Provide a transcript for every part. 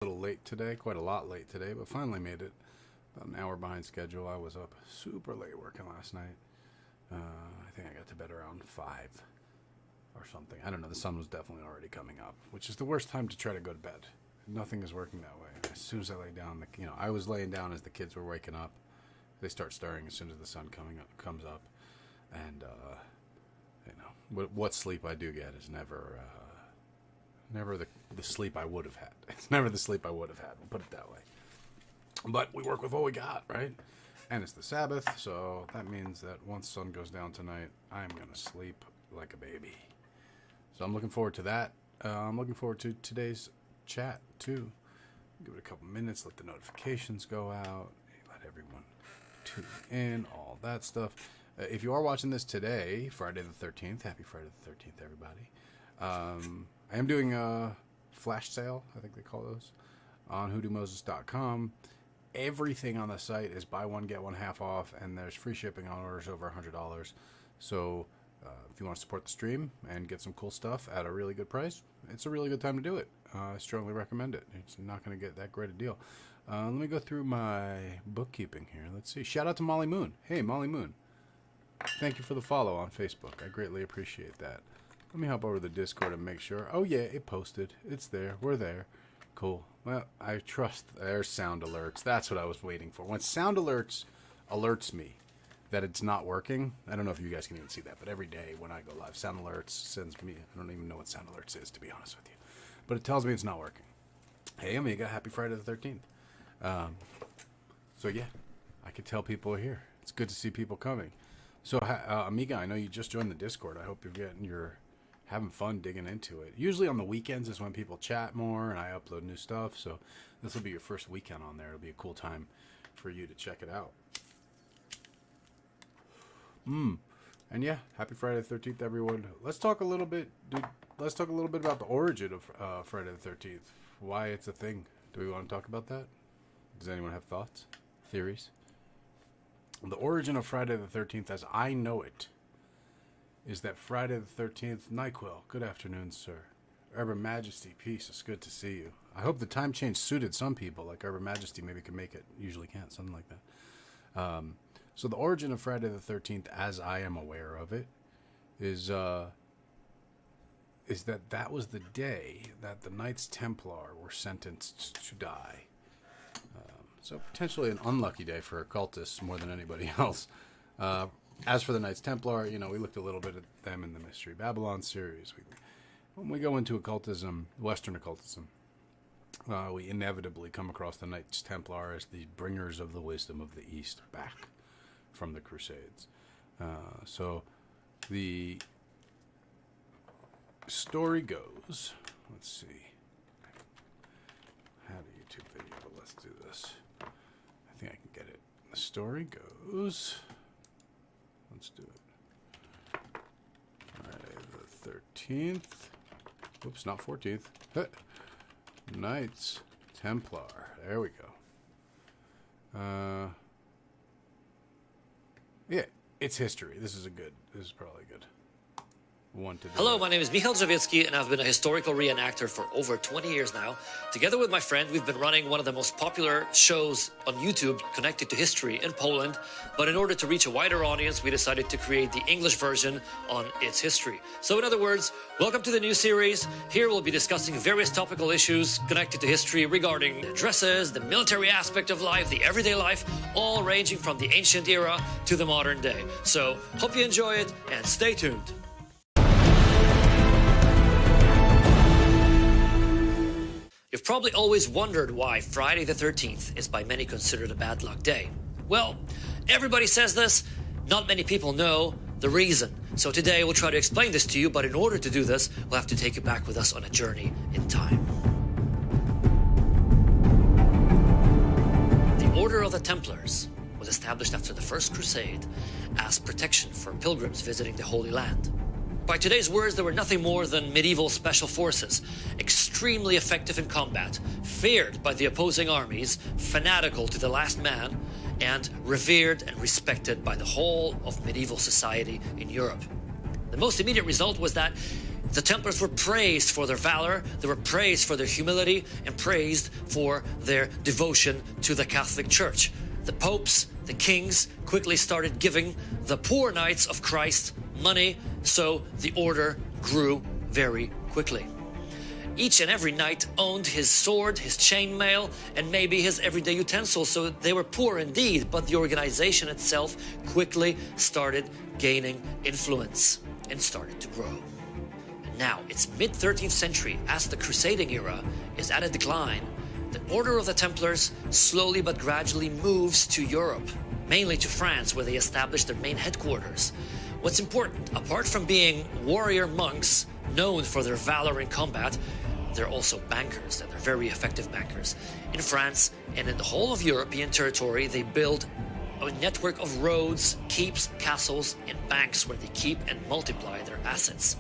A little late today, quite a lot late today, but finally made it. About an hour behind schedule. I was up super late working last night. I think I got to bed around 5 or something. I don't know. The sun was definitely already coming up, which is the worst time to try to go to bed. Nothing is working that way. As soon as I lay down, I was laying down as the kids were waking up. They start stirring as soon as the sun comes up, and what sleep I do get is never the sleep I would have had. It's never the sleep I would have had. We'll put it that way. But we work with what we got, right? And it's the Sabbath, so that means that once sun goes down tonight, I'm going to sleep like a baby. So I'm looking forward to that. I'm looking forward to today's chat, too. Give it a couple minutes, let the notifications go out, let everyone tune in, all that stuff. If you are watching this today, Friday the 13th, happy Friday the 13th, everybody. I am doing a flash sale, I think they call those, on hoodoomoses.com. Everything on the site is buy one, get one half off, and there's free shipping on orders over $100. So if you want to support the stream and get some cool stuff at a really good price, it's a really good time to do it. I strongly recommend it. It's not going to get that great a deal. Let me go through my bookkeeping here. Let's see. Shout out to Molly Moon. Hey, Molly Moon. Thank you for the follow on Facebook. I greatly appreciate that. Let me hop over to the Discord and make sure. Oh, yeah, it posted. It's there. We're there. Cool. Well, I trust there's sound alerts. That's what I was waiting for. When sound alerts me that it's not working, I don't know if you guys can even see that, but every day when I go live, sound alerts sends me, I don't even know what sound alerts is, to be honest with you. But it tells me it's not working. Hey, Amiga, happy Friday the 13th. So, yeah, I could tell people are here. It's good to see people coming. So, Amiga, I know you just joined the Discord. I hope you're having fun digging into it. Usually on the weekends is when people chat more and I upload new stuff. So this will be your first weekend on there. It'll be a cool time for you to check it out. And yeah, happy Friday the 13th, everyone. Let's talk a little bit, dude. Let's talk a little bit about the origin of Friday the 13th. Why it's a thing. Do we want to talk about that? Does anyone have thoughts? Theories? The origin of Friday the 13th, as I know it, is that Friday the 13th, NyQuil, good afternoon, sir. Herber Majesty, peace, it's good to see you. I hope the time change suited some people, like Herber Majesty maybe can make it, usually can't, something like that. So the origin of Friday the 13th, as I am aware of it, is that was the day that the Knights Templar were sentenced to die. So potentially an unlucky day for occultists more than anybody else. As for the Knights Templar, we looked a little bit at them in the Mystery Babylon series. When we go into occultism, Western occultism, we inevitably come across the Knights Templar as the bringers of the wisdom of the East back from the Crusades. So the story goes, let's see, I had a YouTube video, but let's do this. I think I can get it. The story goes... Let's do it. Friday the 13th. Oops, not 14th. Knights Templar. There we go. Yeah, it's history. This is probably good one to do. Hello, my name is Michal Jawiecki, and I've been a historical reenactor for over 20 years now. Together with my friend, we've been running one of the most popular shows on YouTube connected to history in Poland. But in order to reach a wider audience, we decided to create the English version on its history. So in other words, welcome to the new series. Here we'll be discussing various topical issues connected to history regarding the dresses, the military aspect of life, the everyday life, all ranging from the ancient era to the modern day. So hope you enjoy it and stay tuned. You've probably always wondered why Friday the 13th is by many considered a bad luck day. Well, everybody says this, not many people know the reason. So today we'll try to explain this to you, but in order to do this, we'll have to take you back with us on a journey in time. The Order of the Templars was established after the First Crusade as protection for pilgrims visiting the Holy Land. By today's words, they were nothing more than medieval special forces, extremely effective in combat, feared by the opposing armies, fanatical to the last man, and revered and respected by the whole of medieval society in Europe. The most immediate result was that The Templars were praised for their valor, they were praised for their humility, and praised for their devotion to the Catholic Church. The popes, the kings, quickly started giving the poor knights of Christ money, so the order grew very quickly. Each and every knight owned his sword, his chainmail, and maybe his everyday utensils, so they were poor indeed, but the organization itself quickly started gaining influence and started to grow. And now, it's mid-13th century, as the Crusading era is at a decline, the Order of the Templars slowly but gradually moves to Europe, mainly to France, where they established their main headquarters. What's important, apart from being warrior monks known for their valor in combat, they're also bankers, and they're very effective bankers. In France and in the whole of European territory, they build a network of roads, keeps, castles, and banks where they keep and multiply their assets.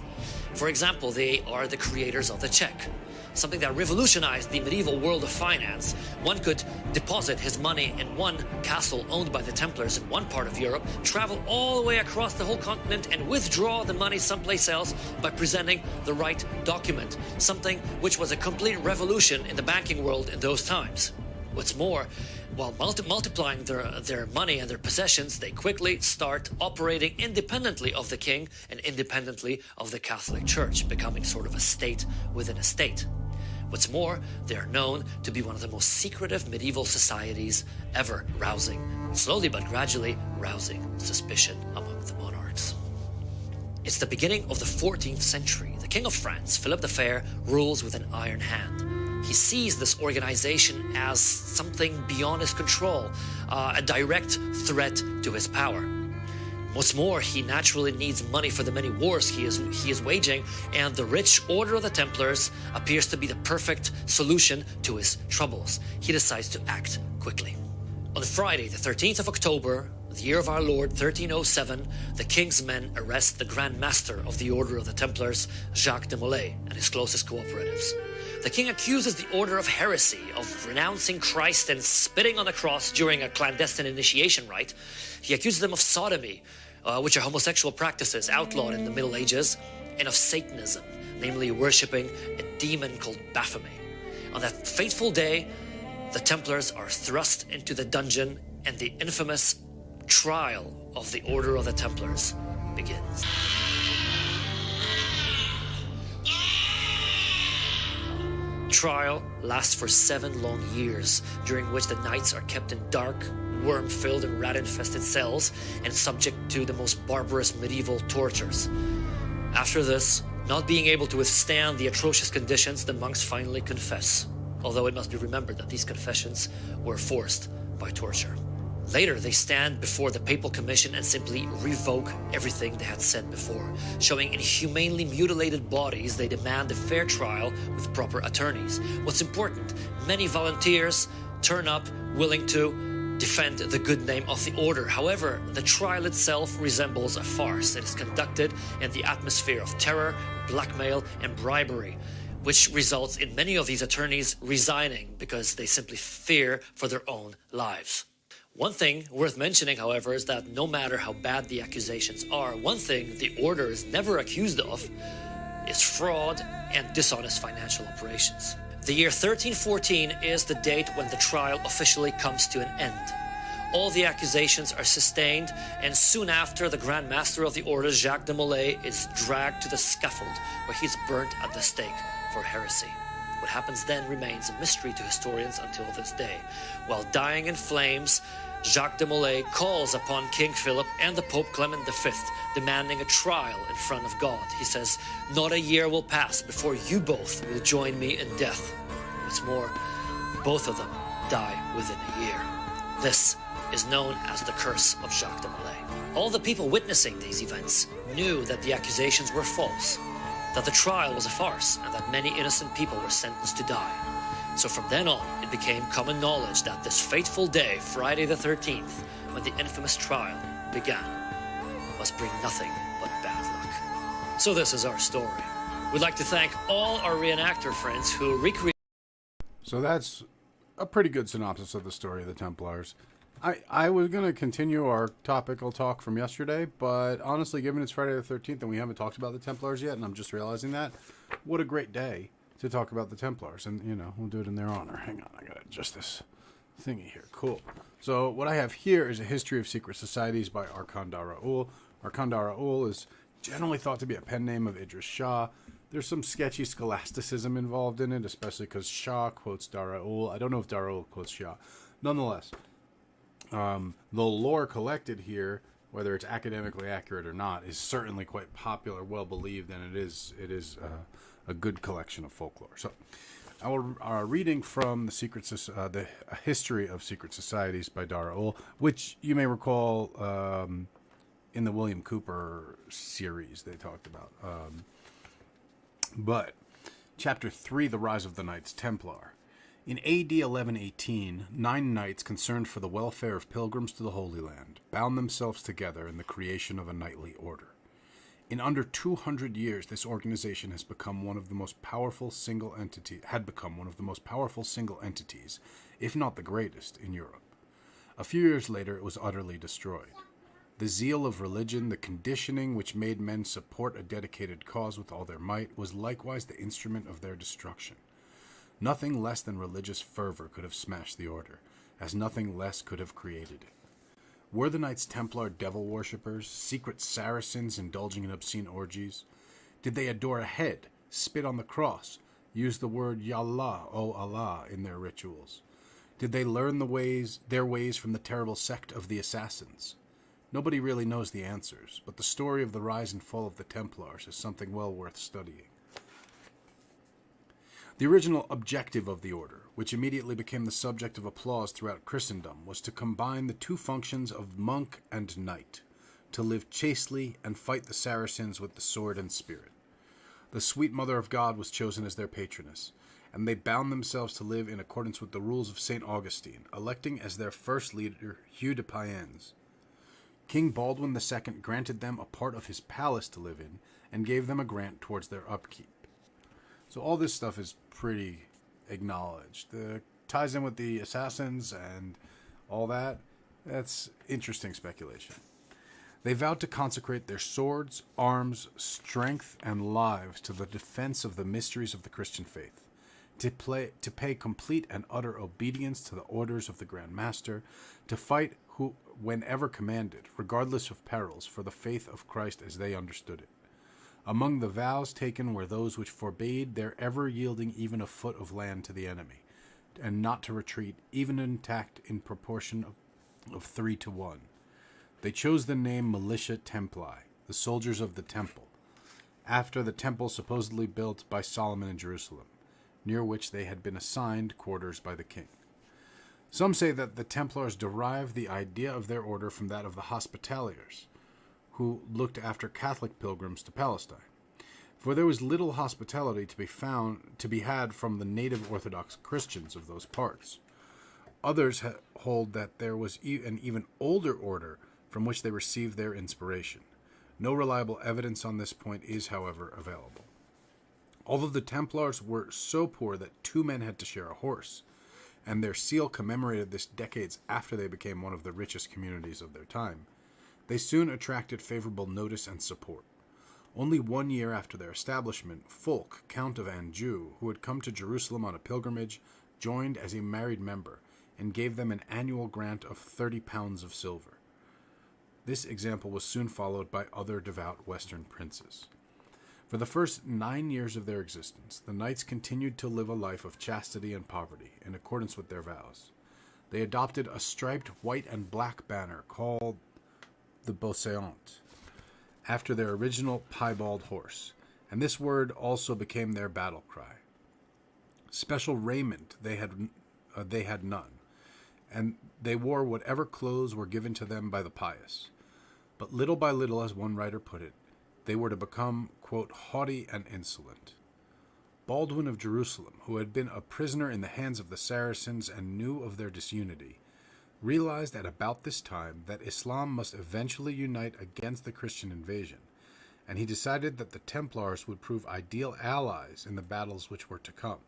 For example, they are the creators of the check, something that revolutionized the medieval world of finance. One could deposit his money in one castle owned by the Templars in one part of Europe, travel all the way across the whole continent, and withdraw the money someplace else by presenting the right document, something which was a complete revolution in the banking world in those times. What's more, while multiplying their money and their possessions, they quickly start operating independently of the king and independently of the Catholic Church, becoming sort of a state within a state. What's more, they are known to be one of the most secretive medieval societies ever, slowly but gradually rousing suspicion among the monarchs. It's the beginning of the 14th century. The King of France, Philip the Fair, rules with an iron hand. He sees this organization as something beyond his control, a direct threat to his power. What's more, he naturally needs money for the many wars he is waging, and the rich Order of the Templars appears to be the perfect solution to his troubles. He decides to act quickly. On Friday, the 13th of October, the year of our Lord 1307, the king's men arrest the Grand Master of the Order of the Templars, Jacques de Molay, and his closest cooperatives. The king accuses the order of heresy, of renouncing Christ and spitting on the cross during a clandestine initiation rite. He accuses them of sodomy, which are homosexual practices outlawed in the Middle Ages, and of Satanism, namely worshipping a demon called Baphomet. On that fateful day, the Templars are thrust into the dungeon, and the infamous trial of the Order of the Templars begins. Trial lasts for 7 long years, during which the knights are kept in dark, worm-filled and rat-infested cells and subject to the most barbarous medieval tortures. After this, not being able to withstand the atrocious conditions, the monks finally confess, although it must be remembered that these confessions were forced by torture. Later, they stand before the Papal Commission and simply revoke everything they had said before. Showing inhumanely mutilated bodies, they demand a fair trial with proper attorneys. What's important, many volunteers turn up willing to defend the good name of the order. However, the trial itself resembles a farce. It is conducted in the atmosphere of terror, blackmail, and bribery, which results in many of these attorneys resigning because they simply fear for their own lives. One thing worth mentioning, however, is that no matter how bad the accusations are, one thing the order is never accused of is fraud and dishonest financial operations. The year 1314 is the date when the trial officially comes to an end. All the accusations are sustained, and soon after, the Grand Master of the Order, Jacques de Molay, is dragged to the scaffold, where he's burnt at the stake for heresy. What happens then remains a mystery to historians until this day. While dying in flames, Jacques de Molay calls upon King Philip and the Pope Clement V, demanding a trial in front of God. He says, "Not a year will pass before you both will join me in death." What's more, both of them die within a year. This is known as the Curse of Jacques de Molay. All the people witnessing these events knew that the accusations were false, that the trial was a farce, and that many innocent people were sentenced to die. So from then on, it became common knowledge that this fateful day, Friday the 13th, when the infamous trial began, must bring nothing but bad luck. So this is our story. We'd like to thank all our reenactor friends who recreated. So that's a pretty good synopsis of the story of the Templars. I was going to continue our topical talk from yesterday, but honestly, given it's Friday the 13th and we haven't talked about the Templars yet, and I'm just realizing that, what a great day to talk about the Templars. And, we'll do it in their honor. Hang on, I got to adjust this thingy here. Cool. So what I have here is a history of secret societies by Arkan Daraul. Arkan Daraul is generally thought to be a pen name of Idris Shah. There's some sketchy scholasticism involved in it, especially because Shah quotes Daraul. I don't know if Daraul quotes Shah. Nonetheless, the lore collected here, whether it's academically accurate or not, is certainly quite popular, well believed, and it is a good collection of folklore. So, our reading from the History of Secret Societies by Daraul, which you may recall in the William Cooper series they talked about. But Chapter 3, The Rise of the Knights Templar. In AD 1118, 9 knights concerned for the welfare of pilgrims to the Holy Land bound themselves together in the creation of a knightly order. In under 200 years, this organization has become one of the most powerful single entities, if not the greatest, in Europe. A few years later, it was utterly destroyed. The zeal of religion, the conditioning which made men support a dedicated cause with all their might, was likewise the instrument of their destruction. Nothing less than religious fervor could have smashed the order, as nothing less could have created it. Were the Knights Templar devil worshippers, secret Saracens indulging in obscene orgies? Did they adore a head, spit on the cross, use the word Yallah, O Allah, in their rituals? Did they learn their ways from the terrible sect of the Assassins? Nobody really knows the answers, but the story of the rise and fall of the Templars is something well worth studying. The original objective of the order, which immediately became the subject of applause throughout Christendom, was to combine the two functions of monk and knight, to live chastely and fight the Saracens with the sword and spirit. The sweet Mother of God was chosen as their patroness, and they bound themselves to live in accordance with the rules of St. Augustine, electing as their first leader Hugh de Payens. King Baldwin II granted them a part of his palace to live in, and gave them a grant towards their upkeep. So all this stuff is pretty acknowledged. It ties in with the Assassins and all that. That's interesting speculation. They vowed to consecrate their swords, arms, strength, and lives to the defense of the mysteries of the Christian faith, to pay complete and utter obedience to the orders of the Grand Master, to fight whenever commanded, regardless of perils, for the faith of Christ as they understood it. Among the vows taken were those which forbade their ever yielding even a foot of land to the enemy, and not to retreat, even intact in proportion of 3 to 1. They chose the name Militia Templi, the soldiers of the temple, after the temple supposedly built by Solomon in Jerusalem, near which they had been assigned quarters by the king. Some say that the Templars derived the idea of their order from that of the Hospitallers, who looked after Catholic pilgrims to Palestine. For there was little hospitality to be had from the native Orthodox Christians of those parts. Others hold that there was an even older order from which they received their inspiration. No reliable evidence on this point is, however, available. Although the Templars were so poor that 2 men had to share a horse, and their seal commemorated this decades after they became one of the richest communities of their time, they soon attracted favorable notice and support. Only 1 year after their establishment, Fulk, Count of Anjou, who had come to Jerusalem on a pilgrimage, joined as a married member, and gave them an annual grant of 30 pounds of silver. This example was soon followed by other devout Western princes. For the first 9 years of their existence, the knights continued to live a life of chastity and poverty, in accordance with their vows. They adopted a striped white and black banner called the Beauseant, after their original piebald horse, and this word also became their battle cry. Special raiment they had none, and they wore whatever clothes were given to them by the pious. But little by little, as one writer put it, they were to become, quote, haughty and insolent. Baldwin of Jerusalem, who had been a prisoner in the hands of the Saracens and knew of their disunity, realized at about this time that Islam must eventually unite against the Christian invasion, and he decided that the Templars would prove ideal allies in the battles which were to come.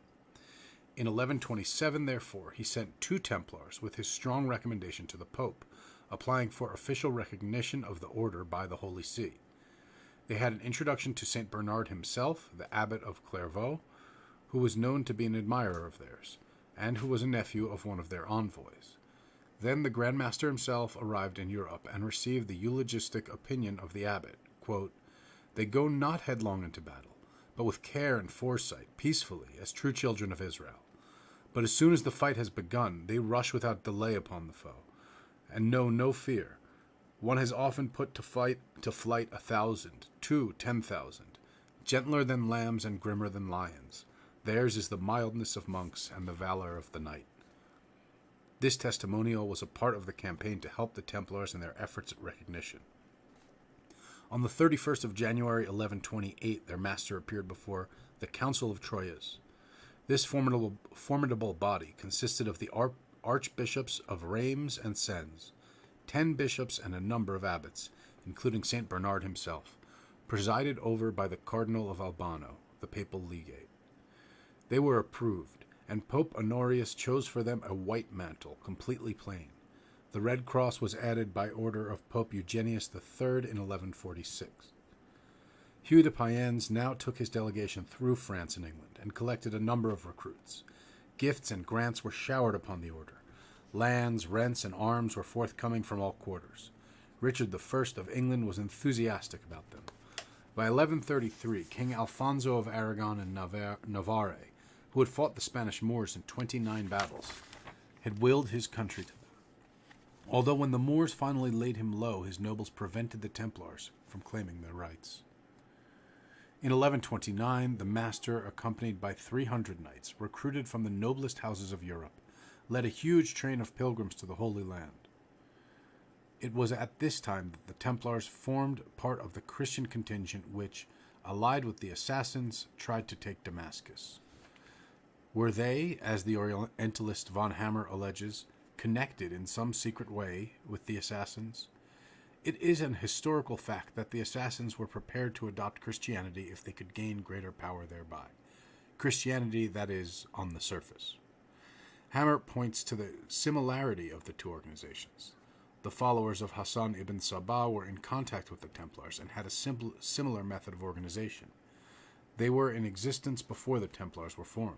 In 1127, therefore, he sent 2 Templars with his strong recommendation to the Pope, applying for official recognition of the order by the Holy See. They had an introduction to St. Bernard himself, the abbot of Clairvaux, who was known to be an admirer of theirs, and who was a nephew of one of their envoys. Then the Grand Master himself arrived in Europe and received the eulogistic opinion of the abbot. Quote, "They go not headlong into battle, but with care and foresight, peacefully, as true children of Israel. But as soon as the fight has begun, they rush without delay upon the foe, and know no fear. One has often put to flight 1,000, 2 10,000, gentler than lambs and grimmer than lions. Theirs is the mildness of monks and the valor of the knight." This testimonial was a part of the campaign to help the Templars in their efforts at recognition. On the 31st of January 1128, their master appeared before the Council of Troyes. This formidable body consisted of the archbishops of Reims and Sens, 10 bishops and a number of abbots, including St. Bernard himself, presided over by the Cardinal of Albano, the papal legate. They were approved, and Pope Honorius chose for them a white mantle, completely plain. The red cross was added by order of Pope Eugenius III in 1146. Hugh de Payens now took his delegation through France and England and collected a number of recruits. Gifts and grants were showered upon the order. Lands, rents, and arms were forthcoming from all quarters. Richard I of England was enthusiastic about them. By 1133, King Alfonso of Aragon and Navarre, who had fought the Spanish Moors in 29 battles, had willed his country to them. Although when the Moors finally laid him low, his nobles prevented the Templars from claiming their rights. In 1129, the master, accompanied by 300 knights, recruited from the noblest houses of Europe, led a huge train of pilgrims to the Holy Land. It was at this time that the Templars formed part of the Christian contingent which, allied with the assassins, tried to take Damascus. Were they, as the Orientalist von Hammer alleges, connected in some secret way with the assassins? It is an historical fact that the assassins were prepared to adopt Christianity if they could gain greater power thereby. Christianity, that is, on the surface. Hammer points to the similarity of the two organizations. The followers of Hassan ibn Sabah were in contact with the Templars and had a similar method of organization. They were in existence before the Templars were formed.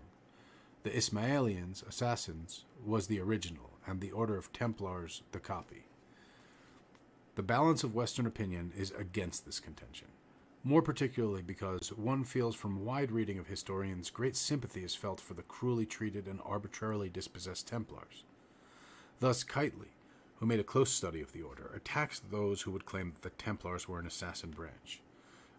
The Ismailians, assassins, was the original, and the Order of Templars the copy. The balance of Western opinion is against this contention, more particularly because one feels from wide reading of historians great sympathy is felt for the cruelly treated and arbitrarily dispossessed Templars. Thus Keightley, who made a close study of the order, attacks those who would claim that the Templars were an assassin branch.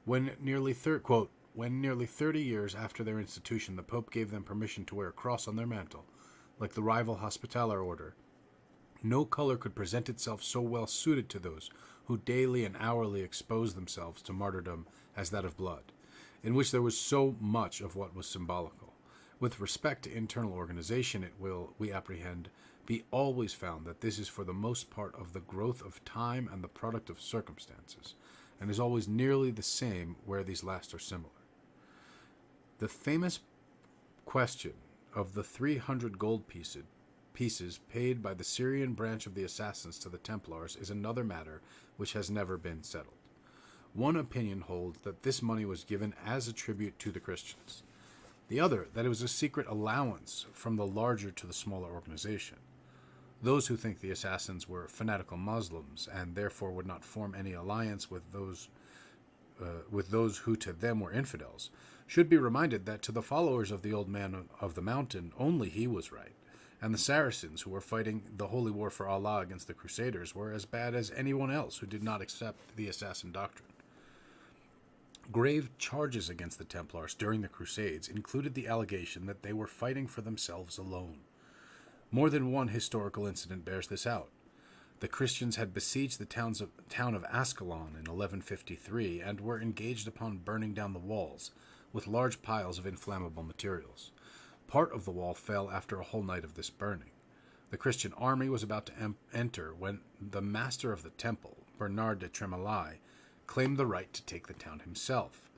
When nearly 30 years after their institution the Pope gave them permission to wear a cross on their mantle, like the rival Hospitaller order, no color could present itself so well suited to those who daily and hourly exposed themselves to martyrdom as that of blood, in which there was so much of what was symbolical. With respect to internal organization, it will, we apprehend, be always found that this is for the most part of the growth of time and the product of circumstances, and is always nearly the same where these last are similar. The famous question of the 300 gold pieces paid by the Syrian branch of the assassins to the Templars is another matter which has never been settled. One opinion holds that this money was given as a tribute to the Christians. The other, that it was a secret allowance from the larger to the smaller organization. Those who think the assassins were fanatical Muslims and therefore would not form any alliance with those who to them were infidels should be reminded that to the followers of the old man of the mountain only he was right, and the Saracens who were fighting the holy war for Allah against the Crusaders were as bad as anyone else who did not accept the assassin doctrine. Grave charges against the Templars during the Crusades included the allegation that they were fighting for themselves alone. More than one historical incident bears this out. The Christians had besieged the town of Ascalon in 1153 and were engaged upon burning down the walls with large piles of inflammable materials. Part of the wall fell after a whole night of this burning. The Christian army was about to enter when the master of the temple, Bernard de Tremolay, claimed the right to take the town himself.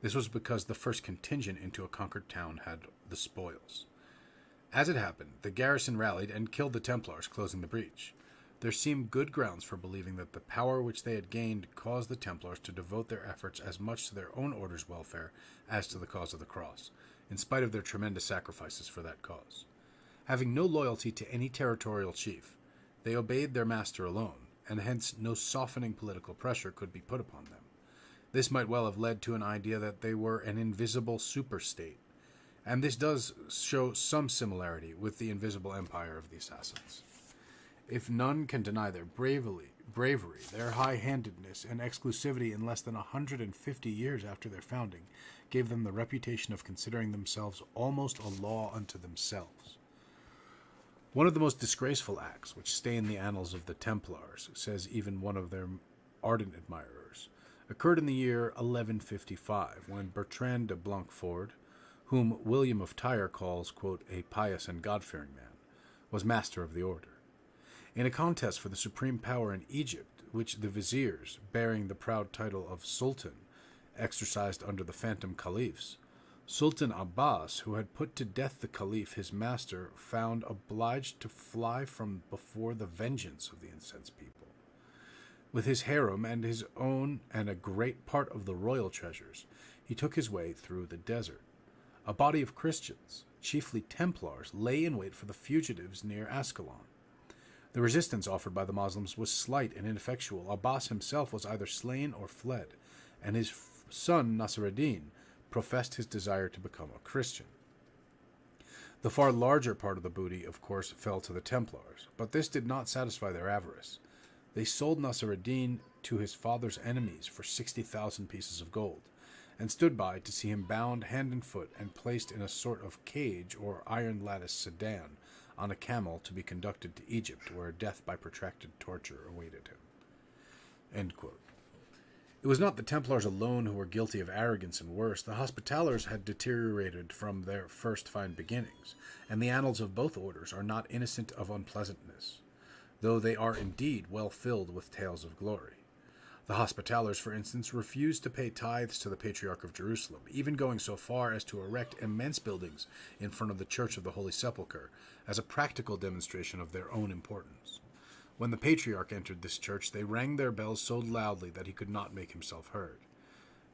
This was because the first contingent into a conquered town had the spoils. As it happened, the garrison rallied and killed the Templars, closing the breach. There seemed good grounds for believing that the power which they had gained caused the Templars to devote their efforts as much to their own order's welfare as to the cause of the cross, in spite of their tremendous sacrifices for that cause. Having no loyalty to any territorial chief, they obeyed their master alone, and hence no softening political pressure could be put upon them. This might well have led to an idea that they were an invisible superstate, and this does show some similarity with the invisible empire of the assassins. If none can deny their bravery, their high-handedness and exclusivity in less than 150 years after their founding gave them the reputation of considering themselves almost a law unto themselves. One of the most disgraceful acts which stain the annals of the Templars, says even one of their ardent admirers, occurred in the year 1155, when Bertrand de Blanquefort, whom William of Tyre calls, quote, a pious and God-fearing man, was master of the order. In a contest for the supreme power in Egypt, which the viziers, bearing the proud title of Sultan, exercised under the phantom caliphs, Sultan Abbas, who had put to death the caliph his master, found obliged to fly from before the vengeance of the incensed people. With his harem and his own and a great part of the royal treasures, he took his way through the desert. A body of Christians, chiefly Templars, lay in wait for the fugitives near Ascalon. The resistance offered by the Moslems was slight and ineffectual. Abbas himself was either slain or fled, and his son Nasr-ed-Din professed his desire to become a Christian. The far larger part of the booty, of course, fell to the Templars, but this did not satisfy their avarice. They sold Nasr-ed-Din to his father's enemies for 60,000 pieces of gold, and stood by to see him bound hand and foot and placed in a sort of cage or iron lattice sedan on a camel to be conducted to Egypt, where death by protracted torture awaited him. End quote. It was not the Templars alone who were guilty of arrogance and worse. The Hospitallers had deteriorated from their first fine beginnings, and the annals of both orders are not innocent of unpleasantness, though they are indeed well filled with tales of glory. The Hospitallers, for instance, refused to pay tithes to the Patriarch of Jerusalem, even going so far as to erect immense buildings in front of the Church of the Holy Sepulchre as a practical demonstration of their own importance. When the Patriarch entered this church, they rang their bells so loudly that he could not make himself heard.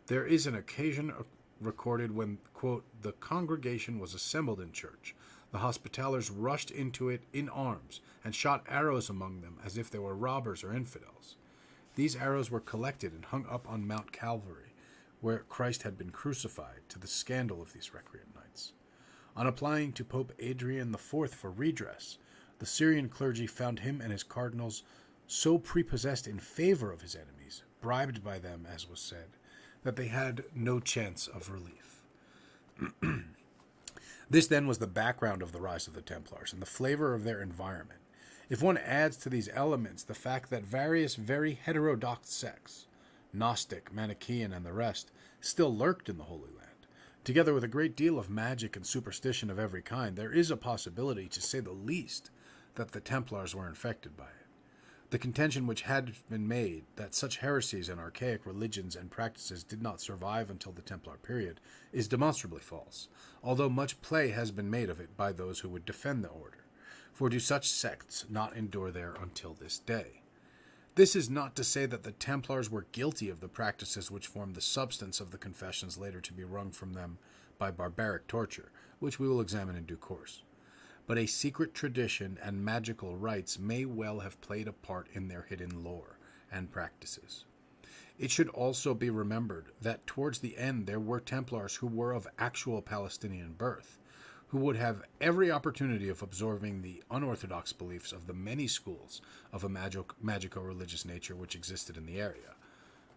There is an occasion recorded when, quote, the congregation was assembled in church. The Hospitallers rushed into it in arms and shot arrows among them as if they were robbers or infidels. These arrows were collected and hung up on Mount Calvary, where Christ had been crucified, to the scandal of these recreant knights. On applying to Pope Adrian IV for redress, the Syrian clergy found him and his cardinals so prepossessed in favor of his enemies, bribed by them, as was said, that they had no chance of relief. This then was the background of the rise of the Templars and the flavor of their environment. If one adds to these elements the fact that various very heterodox sects, Gnostic, Manichaean, and the rest, still lurked in the Holy Land, together with a great deal of magic and superstition of every kind, there is a possibility, to say the least, that the Templars were infected by it. The contention which had been made that such heresies and archaic religions and practices did not survive until the Templar period is demonstrably false, although much play has been made of it by those who would defend the order. For do such sects not endure there until this day? This is not to say that the Templars were guilty of the practices which formed the substance of the confessions later to be wrung from them by barbaric torture, which we will examine in due course. But a secret tradition and magical rites may well have played a part in their hidden lore and practices. It should also be remembered that towards the end there were Templars who were of actual Palestinian birth, who would have every opportunity of absorbing the unorthodox beliefs of the many schools of a magico-religious nature which existed in the area.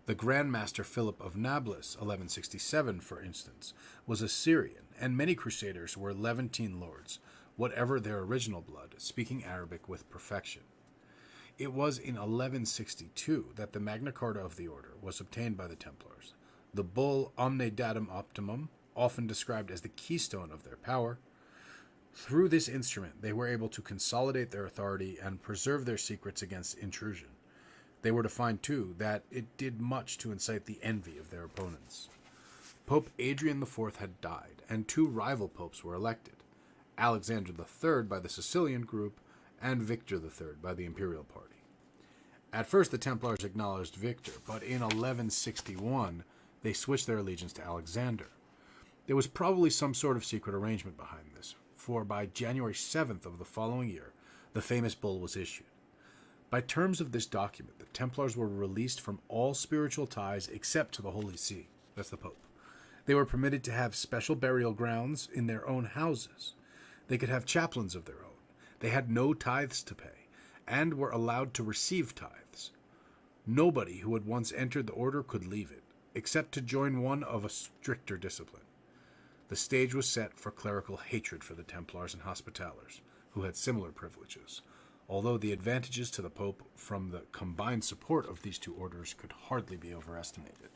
The Grand Master Philip of Nablus, 1167, for instance, was a Syrian, and many crusaders were Levantine lords, whatever their original blood, speaking Arabic with perfection. It was in 1162 that the Magna Carta of the order was obtained by the Templars. The bull Omne Datum Optimum, often described as the keystone of their power. Through this instrument, they were able to consolidate their authority and preserve their secrets against intrusion. They were to find, too, that it did much to incite the envy of their opponents. Pope Adrian IV had died, and two rival popes were elected. Alexander III by the Sicilian group, and Victor III by the Imperial Party. At first, the Templars acknowledged Victor, but in 1161, they switched their allegiance to Alexander. There was probably some sort of secret arrangement behind this, for by January 7th of the following year, the famous bull was issued. By terms of this document, the Templars were released from all spiritual ties except to the Holy See. That's the Pope. They were permitted to have special burial grounds in their own houses. They could have chaplains of their own. They had no tithes to pay, and were allowed to receive tithes. Nobody who had once entered the order could leave it, except to join one of a stricter discipline. The stage was set for clerical hatred for the Templars and Hospitallers, who had similar privileges, although the advantages to the Pope from the combined support of these two orders could hardly be overestimated.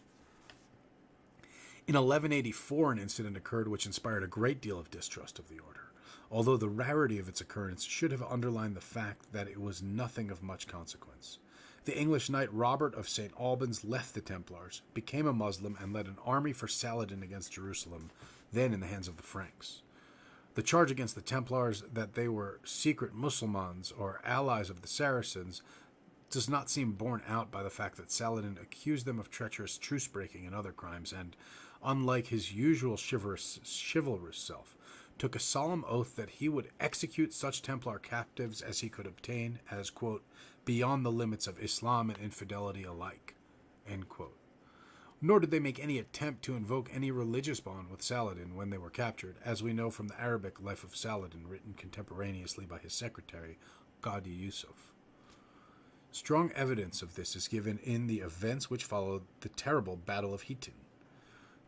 In 1184, an incident occurred which inspired a great deal of distrust of the order, although the rarity of its occurrence should have underlined the fact that it was nothing of much consequence. The English knight Robert of St. Albans left the Templars, became a Muslim, and led an army for Saladin against Jerusalem, then in the hands of the Franks. The charge against the Templars that they were secret Mussulmans or allies of the Saracens does not seem borne out by the fact that Saladin accused them of treacherous truce-breaking and other crimes, and, unlike his usual chivalrous self, took a solemn oath that he would execute such Templar captives as he could obtain as, quote, beyond the limits of Islam and infidelity alike, end quote. Nor did they make any attempt to invoke any religious bond with Saladin when they were captured, as we know from the Arabic Life of Saladin written contemporaneously by his secretary, Qadi Yusuf. Strong evidence of this is given in the events which followed the terrible Battle of Hittin.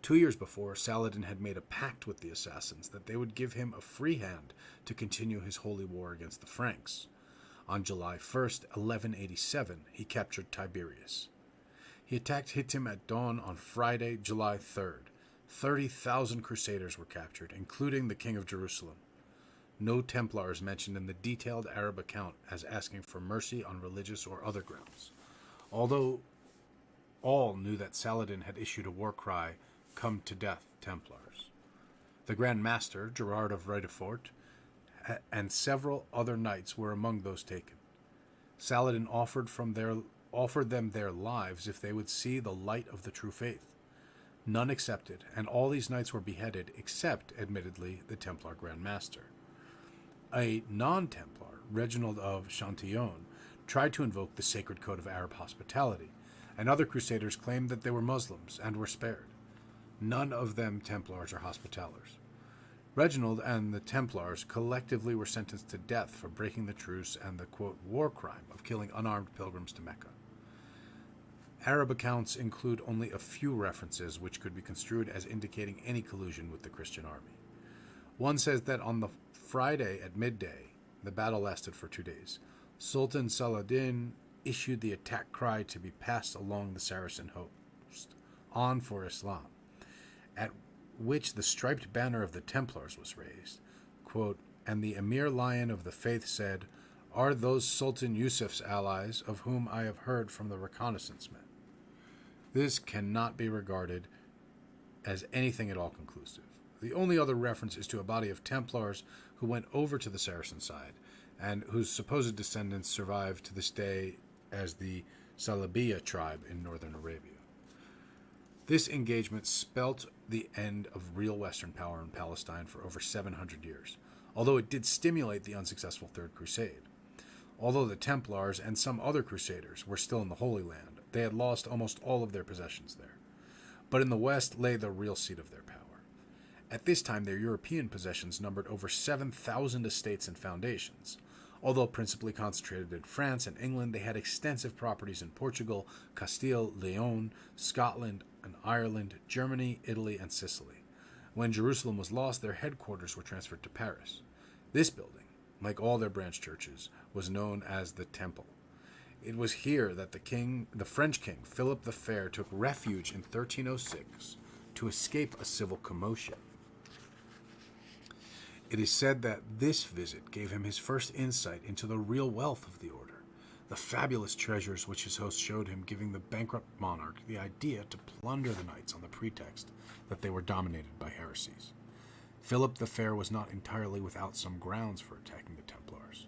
2 years before, Saladin had made a pact with the assassins that they would give him a free hand to continue his holy war against the Franks. On July 1st, 1187, he captured Tiberias. He attacked Hittim at dawn on Friday, July 3rd. 30,000 crusaders were captured, including the King of Jerusalem. No Templar is mentioned in the detailed Arab account as asking for mercy on religious or other grounds, although all knew that Saladin had issued a war cry, "Come to death, Templars." The Grand Master, Gerard of Rochefort, and several other knights were among those taken. Saladin offered them their lives if they would see the light of the true faith. None accepted, and all these knights were beheaded, except, admittedly, the Templar Grand Master. A non-Templar, Reginald of Chantillon, tried to invoke the sacred code of Arab hospitality, and other crusaders claimed that they were Muslims and were spared. None of them Templars or Hospitallers. Reginald and the Templars collectively were sentenced to death for breaking the truce and the, quote, war crime of killing unarmed pilgrims to Mecca. Arab accounts include only a few references which could be construed as indicating any collusion with the Christian army. One says that on the Friday at midday, the battle lasted for 2 days. Sultan Saladin issued the attack cry to be passed along the Saracen host, "On for Islam," at which the striped banner of the Templars was raised. Quote, and the Emir Lion of the Faith said, "Are those Sultan Yusuf's allies, of whom I have heard from the reconnaissance men?" This cannot be regarded as anything at all conclusive. The only other reference is to a body of Templars who went over to the Saracen side, and whose supposed descendants survive to this day as the Salabiya tribe in northern Arabia. This engagement spelt the end of real Western power in Palestine for over 700 years, although it did stimulate the unsuccessful Third Crusade. Although the Templars and some other crusaders were still in the Holy Land, they had lost almost all of their possessions there. But in the West lay the real seat of their power. At this time, their European possessions numbered over 7,000 estates and foundations. Although principally concentrated in France and England, they had extensive properties in Portugal, Castile, Leon, Scotland, and Ireland, Germany, Italy, and Sicily. When Jerusalem was lost, their headquarters were transferred to Paris. This building, like all their branch churches, was known as the Temple. It was here that the French king, Philip the Fair, took refuge in 1306 to escape a civil commotion. It is said that this visit gave him his first insight into the real wealth of the order, the fabulous treasures which his host showed him, giving the bankrupt monarch the idea to plunder the knights on the pretext that they were dominated by heresies. Philip the Fair was not entirely without some grounds for attacking the Templars.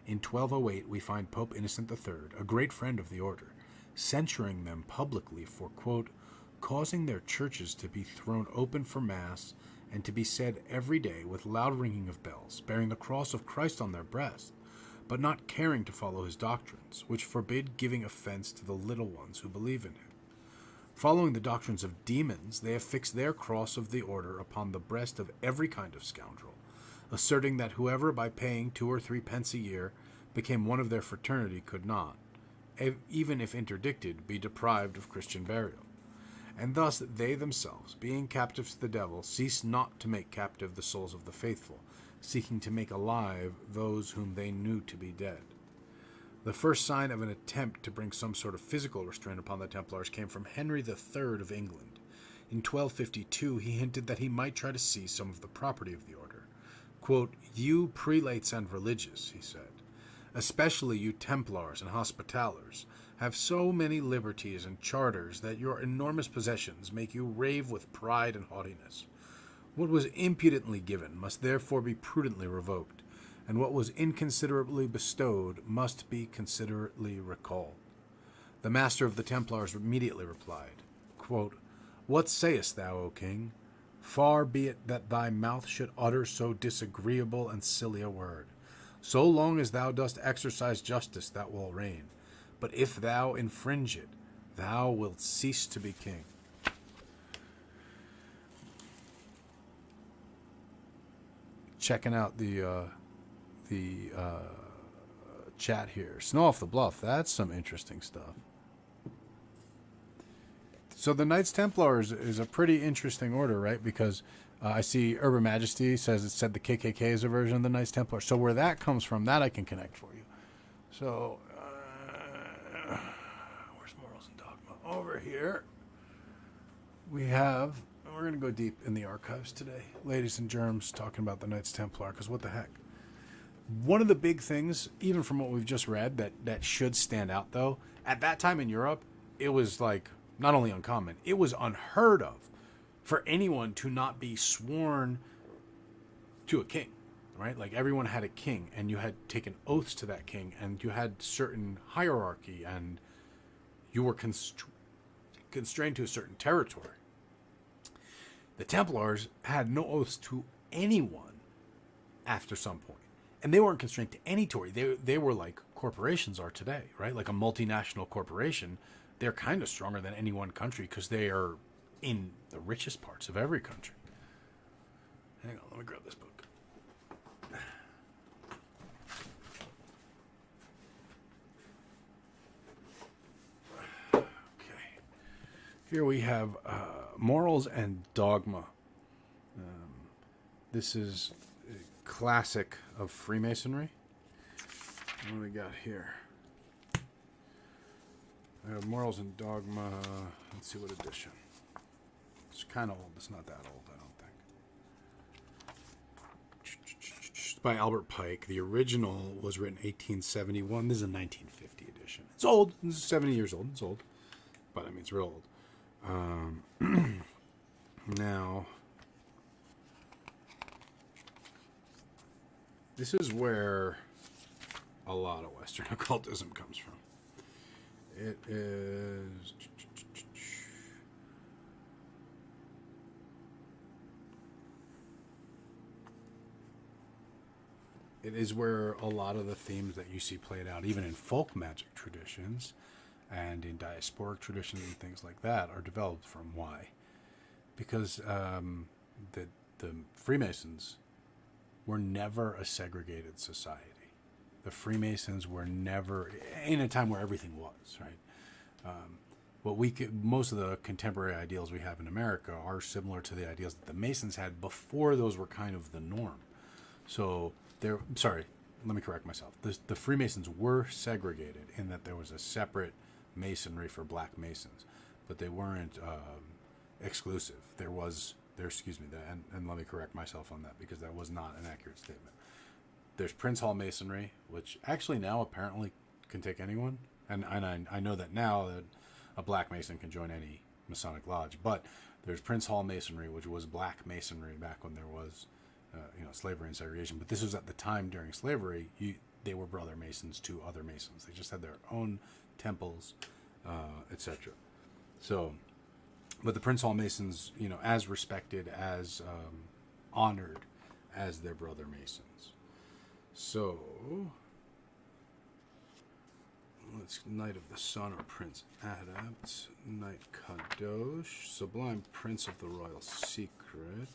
In 1208, we find Pope Innocent III, a great friend of the order, censuring them publicly for, quote, causing their churches to be thrown open for Mass and to be said every day with loud ringing of bells, bearing the cross of Christ on their breast, but not caring to follow his doctrines, which forbid giving offense to the little ones who believe in him. Following the doctrines of demons, they have fixed their cross of the order upon the breast of every kind of scoundrel, asserting that whoever by paying 2 or 3 pence a year became one of their fraternity could not, even if interdicted, be deprived of Christian burial. And thus they themselves, being captives to the devil, cease not to make captive the souls of the faithful, seeking to make alive those whom they knew to be dead. The first sign of an attempt to bring some sort of physical restraint upon the Templars came from Henry III of England. In 1252, he hinted that he might try to seize some of the property of the order. Quote, you prelates and religious, he said, especially you Templars and Hospitallers, have so many liberties and charters that your enormous possessions make you rave with pride and haughtiness. What was impudently given must therefore be prudently revoked, and what was inconsiderately bestowed must be considerately recalled. The master of the Templars immediately replied, quote, what sayest thou, O king? Far be it that thy mouth should utter so disagreeable and silly a word. So long as thou dost exercise justice, that will reign. But if thou infringe it, thou wilt cease to be king. Checking out the chat here. Snow off the Bluff. That's some interesting stuff. So the Knights Templars is a pretty interesting order, right? Because I see Urban Majesty says it said the KKK is a version of the Knights Templar. So where that comes from, that I can connect for you. So where's Morals and Dogma? Over here we have, we're going to go deep in the archives today. Ladies and Germs talking about the Knights Templar, because what the heck? One of the big things, even from what we've just read, that should stand out, though, at that time in Europe, it was like not only uncommon, it was unheard of for anyone to not be sworn to a king, right? Like everyone had a king, and you had taken oaths to that king, and you had certain hierarchy, and you were constrained to a certain territory. The Templars had no oaths to anyone after some point. And they weren't constrained to any territory. They were like corporations are today, right? Like a multinational corporation. They're kind of stronger than any one country because they are in the richest parts of every country. Hang on, let me grab this book. Okay. Here we have Morals and Dogma. This is classic of Freemasonry. What do we got here? I have Morals and Dogma. Let's see what edition. It's kind of old. It's not that old, I don't think. It's by Albert Pike. The original was written 1871. This is a 1950 edition. It's old. This is 70 years old. It's old. But, I mean, it's real old. Now, this is where a lot of Western occultism comes from. It is... It is where a lot of the themes that you see played out, even in folk magic traditions and in diasporic traditions and things like that, are developed from. Why? Because the Freemasons were never a segregated society. The Freemasons were never in a time where everything was, right. Most of the contemporary ideals we have in America are similar to the ideals that the Masons had before those were kind of the norm. So let me correct myself. The Freemasons were segregated in that there was a separate masonry for black Masons, but they weren't exclusive. And let me correct myself on that because that was not an accurate statement. There's Prince Hall Masonry, which actually now apparently can take anyone, and I know that now that a black Mason can join any Masonic lodge, but There's Prince Hall Masonry, which was black masonry back when there was, slavery and segregation. But this was at the time during slavery. They were brother Masons to other Masons. They just had their own temples, etc. So, but the Prince Hall Masons, as respected, as honored as their brother Masons. So, let's Knight of the Sun or Prince Adept, Knight Kadosh, Sublime Prince of the Royal Secret.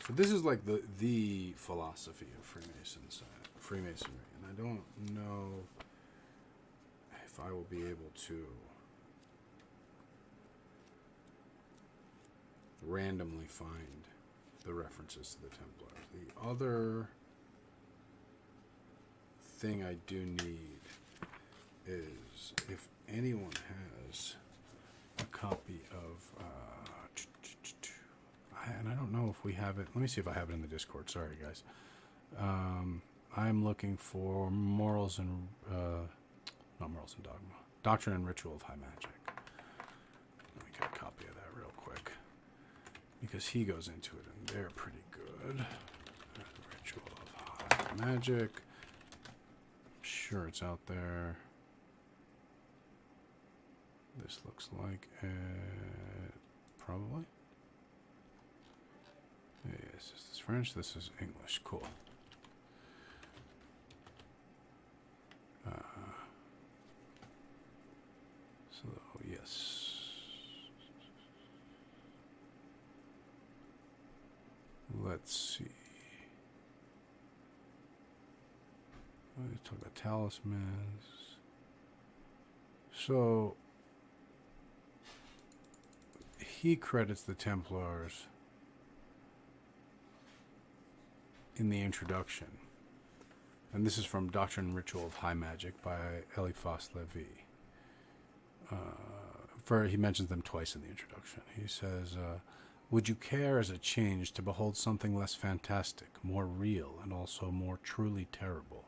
So this is like the philosophy of Freemasonry, and I don't know if I will be able to randomly find the references to the Templars. The other thing I do need is if anyone has a copy of and I don't know if we have it. Let me see if I have it in the Discord. Sorry, guys. I'm looking for Morals and not Morals and Dogma, Doctrine and Ritual of High Magic. Let me get a copy of that real quick because he goes into it and they're pretty good. Ritual of High Magic. I'm sure it's out there. This looks like it. Probably. Yes, this is French, this is English. Cool. So, yes. Let's see. Let's talk about talismans. So, he credits the Templars in the introduction, and this is from Doctrine and Ritual of High Magic by Eliphas Levi. He mentions them twice in the introduction. He says, would you care as a change to behold something less fantastic, more real, and also more truly terrible?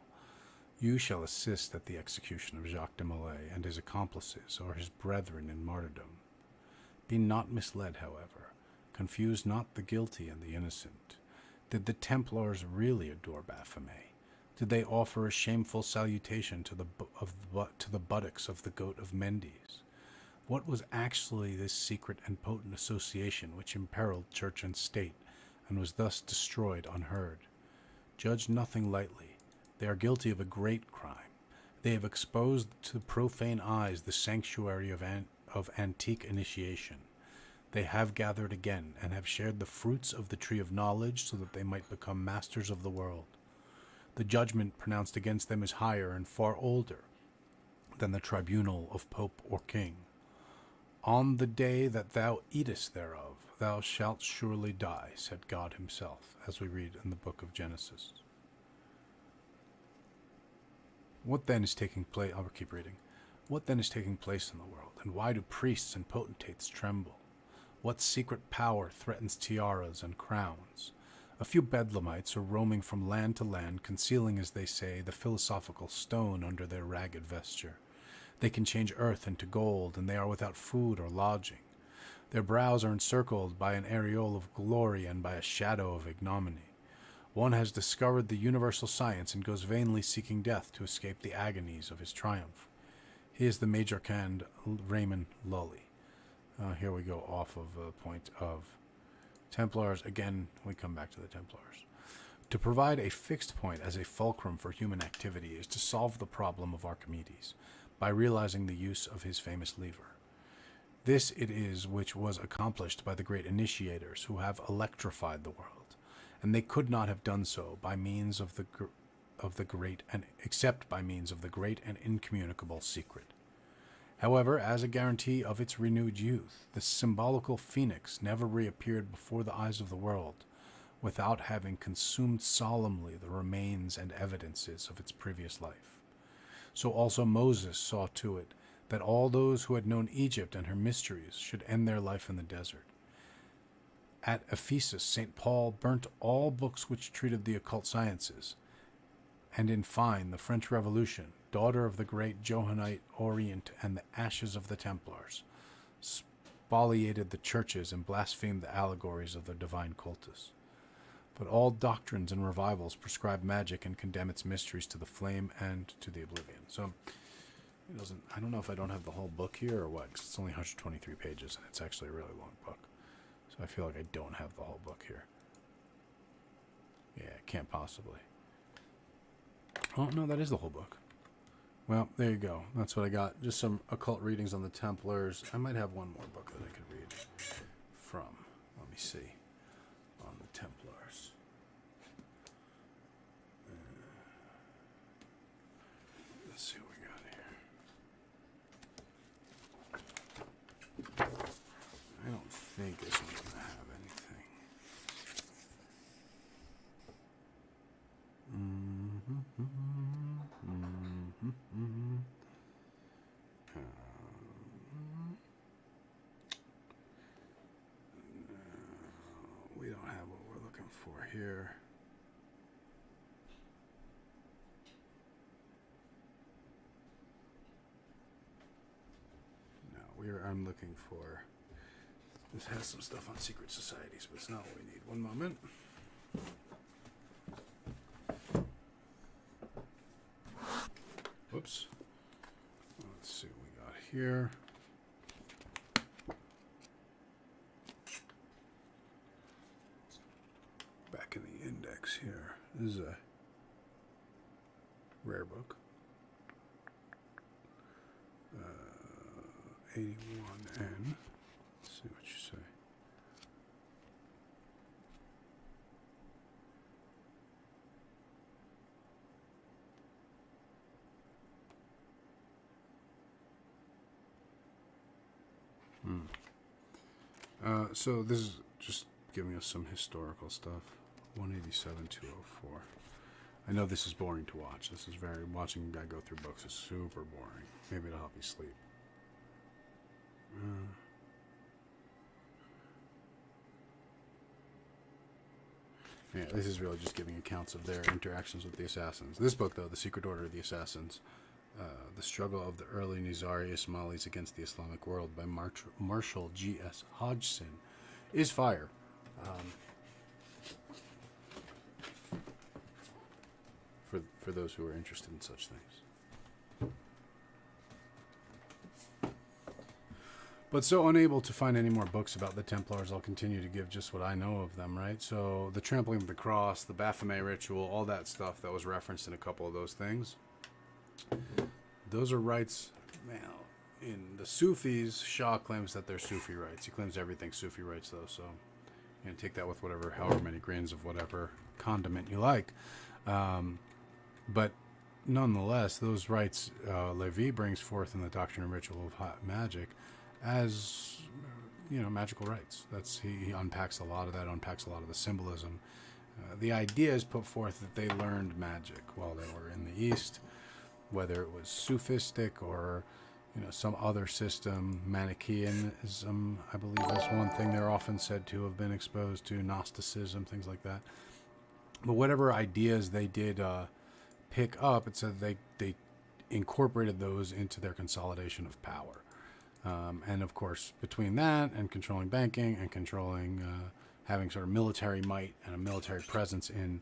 You shall assist at the execution of Jacques de Molay and his accomplices, or his brethren in martyrdom. Be not misled, however. Confuse not the guilty and the innocent. Did the Templars really adore Baphomet? Did they offer a shameful salutation to the buttocks of the goat of Mendes? What was actually this secret and potent association which imperiled church and state, and was thus destroyed unheard? Judge nothing lightly. They are guilty of a great crime. They have exposed to profane eyes the sanctuary of antique initiation. They have gathered again, and have shared the fruits of the tree of knowledge, so that they might become masters of the world. The judgment pronounced against them is higher and far older than the tribunal of pope or king. On the day that thou eatest thereof, thou shalt surely die, said God himself, as we read in the book of Genesis. What then is taking place? I'll keep reading. What then is taking place in the world, and why do priests and potentates tremble? What secret power threatens tiaras and crowns? A few bedlamites are roaming from land to land, concealing, as they say, the philosophical stone under their ragged vesture. They can change earth into gold, and they are without food or lodging. Their brows are encircled by an aureole of glory and by a shadow of ignominy. One has discovered the universal science and goes vainly seeking death to escape the agonies of his triumph. He is the Major-Cand Raymond Lully. Here we go off of the point of Templars. Again, we come back to the Templars. To provide a fixed point as a fulcrum for human activity is to solve the problem of Archimedes by realizing the use of his famous lever. This it is which was accomplished by the great initiators who have electrified the world, and they could not have done so by means of the great and except by means of the great and incommunicable secret. However, as a guarantee of its renewed youth, the symbolical phoenix never reappeared before the eyes of the world without having consumed solemnly the remains and evidences of its previous life. So also Moses saw to it that all those who had known Egypt and her mysteries should end their life in the desert. At Ephesus, St. Paul burnt all books which treated the occult sciences, and in fine, the French Revolution, daughter of the great Johannite Orient and the ashes of the Templars, spoliated the churches and blasphemed the allegories of the divine cultus. But all doctrines and revivals prescribe magic and condemn its mysteries to the flame and to the oblivion. So, it doesn't. I don't know if I don't have the whole book here or what, 'cause it's only 123 pages, and it's actually a really long book. So I feel like I don't have the whole book here. Yeah, can't possibly. Oh, no, that is the whole book. Well, there you go. That's what I got. Just some occult readings on the Templars. I might have one more book that I could read from. Let me see. On the Templars. Let's see what we got here. I don't think this one's going to have anything. We don't have what we're looking for here. No, I'm looking for... This has some stuff on secret societies, but it's not what we need. One moment. Whoops. Let's see what we got here. Back in the index here. This is a rare book. 81N. Let's see what you say. So this is just giving us some historical stuff. 187-204. I know this is boring to watch. This is watching a guy go through books is super boring. Maybe it'll help you sleep. Yeah, this is really just giving accounts of their interactions with the assassins. This book, though, The Secret Order of the Assassins, The Struggle of the Early Nizari Ismailis Against the Islamic World by Marshall G.S. Hodgson, is fire. For those who are interested in such things. But so unable to find any more books about the Templars, I'll continue to give just what I know of them, right? So the trampling of the cross, the Baphomet ritual, all that stuff that was referenced in a couple of those things. Those are rites. Now, in the Sufis, Shah claims that they're Sufi rites. He claims everything's Sufi rites, though, so you know, take that with however many grains of whatever condiment you like. But nonetheless, those rites Levi brings forth in the Doctrine and Ritual of Hot Magic as, you know, magical rites. He unpacks a lot of that, unpacks a lot of the symbolism. The idea is put forth that they learned magic while they were in the East, whether it was Sufistic or, you know, some other system. Manichaeism, I believe, is one thing they're often said to have been exposed to, Gnosticism, things like that. But whatever ideas they did pick up, it said they incorporated those into their consolidation of power. And of course, between that and controlling banking and controlling, having sort of military might and a military presence in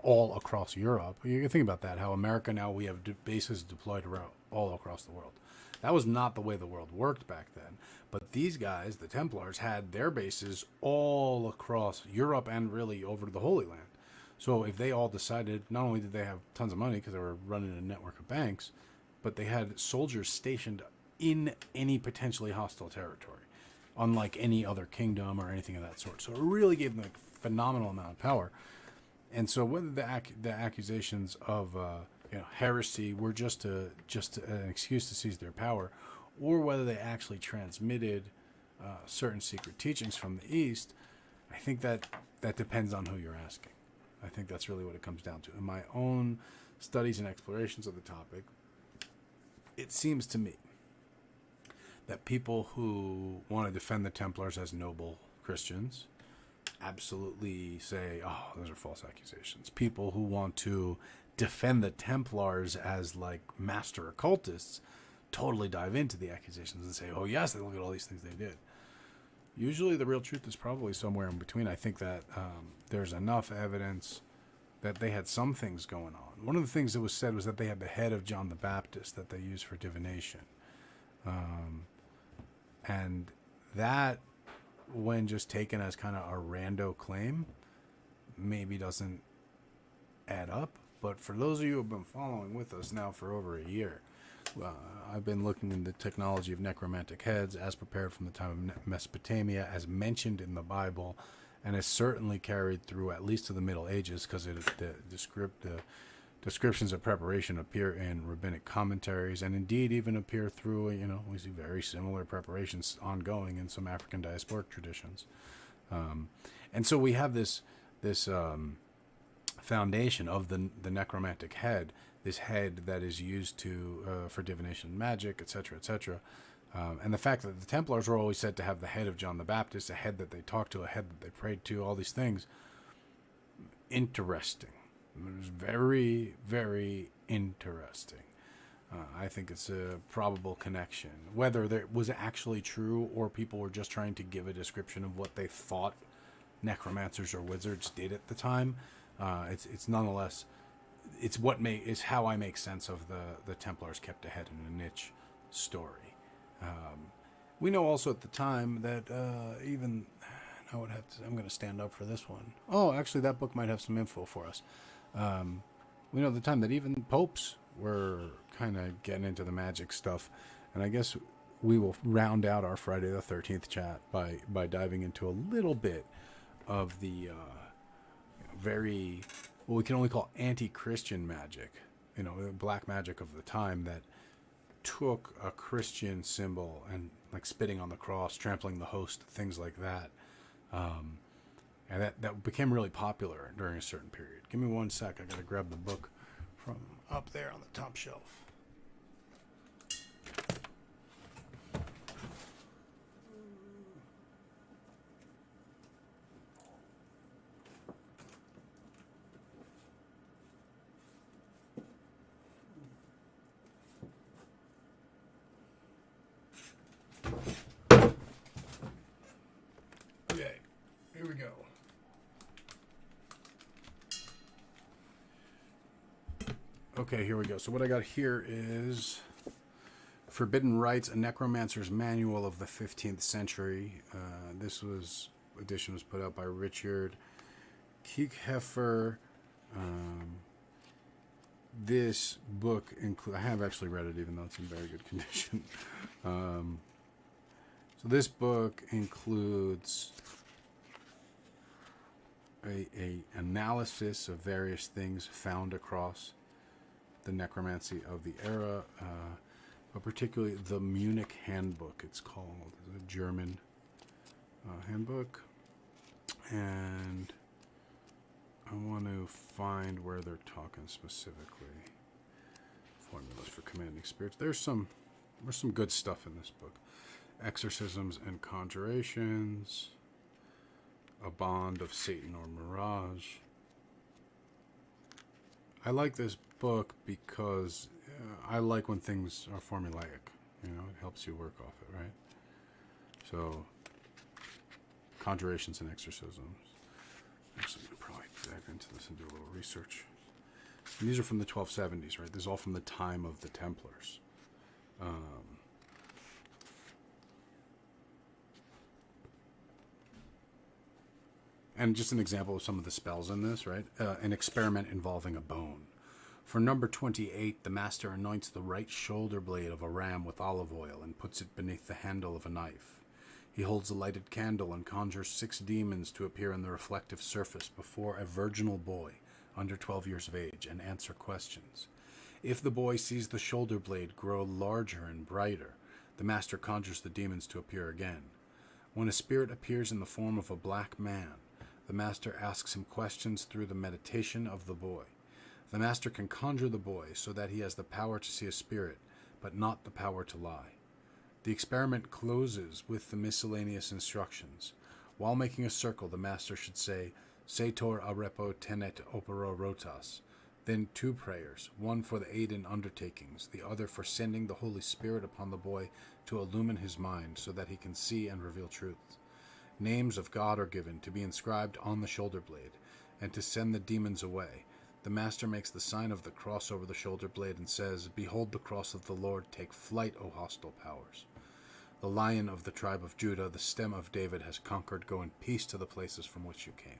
all across Europe, you can think about that, how America now, we have bases deployed around all across the world. That was not the way the world worked back then. But these guys, the Templars, had their bases all across Europe and really over to the Holy Land. So if they all decided, not only did they have tons of money because they were running a network of banks, but they had soldiers stationed in any potentially hostile territory, unlike any other kingdom or anything of that sort. So it really gave them a phenomenal amount of power. And so whether the accusations of heresy were just an excuse to seize their power, or whether they actually transmitted certain secret teachings from the East, I think that depends on who you're asking. I think that's really what it comes down to. In my own studies and explorations of the topic, it seems to me that people who want to defend the Templars as noble Christians absolutely say, oh, those are false accusations. People who want to defend the Templars as like master occultists totally dive into the accusations and say, oh, yes, they look at all these things they did. Usually the real truth is probably somewhere in between. I think that there's enough evidence that they had some things going on. One of the things that was said was that they had the head of John the Baptist that they used for divination. And that, when just taken as kind of a rando claim, maybe doesn't add up. But for those of you who have been following with us now for over a year, I've been looking into the technology of necromantic heads as prepared from the time of Mesopotamia, as mentioned in the Bible, and is certainly carried through at least to the Middle Ages, because the descriptions of preparation appear in rabbinic commentaries, and indeed even appear through, we see very similar preparations ongoing in some African diasporic traditions. And so we have this foundation of the necromantic head, this head that is used for divination and magic, etc., etc. And the fact that the Templars were always said to have the head of John the Baptist, a head that they talked to, a head that they prayed to, all these things. Interesting. It was very, very interesting. I think it's a probable connection. Whether it was actually true or people were just trying to give a description of what they thought necromancers or wizards did at the time, it's nonetheless, it's how I make sense of the Templars kept a head in a niche story. We know also at the time that I'm going to stand up for this one. Oh, actually, that book might have some info for us. We know at the time that even popes were kind of getting into the magic stuff. And I guess we will round out our Friday the 13th chat by diving into a little bit of the very, what we can only call anti-Christian magic, black magic of the time that took a Christian symbol and like spitting on the cross, trampling the host, things like that. And that became really popular during a certain period. Give me one sec. I got to grab the book from up there on the top shelf. Okay, here we go. Okay, here we go. So what I got here is Forbidden Rites, a Necromancer's Manual of the 15th Century. This edition was put out by Richard Kiekhefer. This book I have actually read it, even though it's in very good condition. So this book includes a analysis of various things found across the necromancy of the era, but particularly the Munich Handbook, it's called. It's a German handbook. And I want to find where they're talking specifically. Formulas for commanding spirits. There's some good stuff in this book. Exorcisms and conjurations. A bond of Satan or mirage. I like this book because I like when things are formulaic. It helps you work off it, right? So, conjurations and exorcisms. Actually, I'm going to probably dive into this and do a little research. And these are from the 1270s, right? This is all from the time of the Templars. And just an example of some of the spells in this, right? An experiment involving a bone. For number 28, the master anoints the right shoulder blade of a ram with olive oil and puts it beneath the handle of a knife. He holds a lighted candle and conjures 6 demons to appear on the reflective surface before a virginal boy under 12 years of age and answer questions. If the boy sees the shoulder blade grow larger and brighter, the master conjures the demons to appear again. When a spirit appears in the form of a black man, the master asks him questions through the meditation of the boy. The master can conjure the boy so that he has the power to see a spirit, but not the power to lie. The experiment closes with the miscellaneous instructions. While making a circle, the master should say, Setor arepo tenet opera rotas. Then 2 prayers, one for the aid in undertakings, the other for sending the Holy Spirit upon the boy to illumine his mind so that he can see and reveal truths. Names of God are given to be inscribed on the shoulder blade, and to send the demons away. The master makes the sign of the cross over the shoulder blade and says, Behold the cross of the Lord, take flight, O hostile powers. The lion of the tribe of Judah, the stem of David, has conquered. Go in peace to the places from which you came.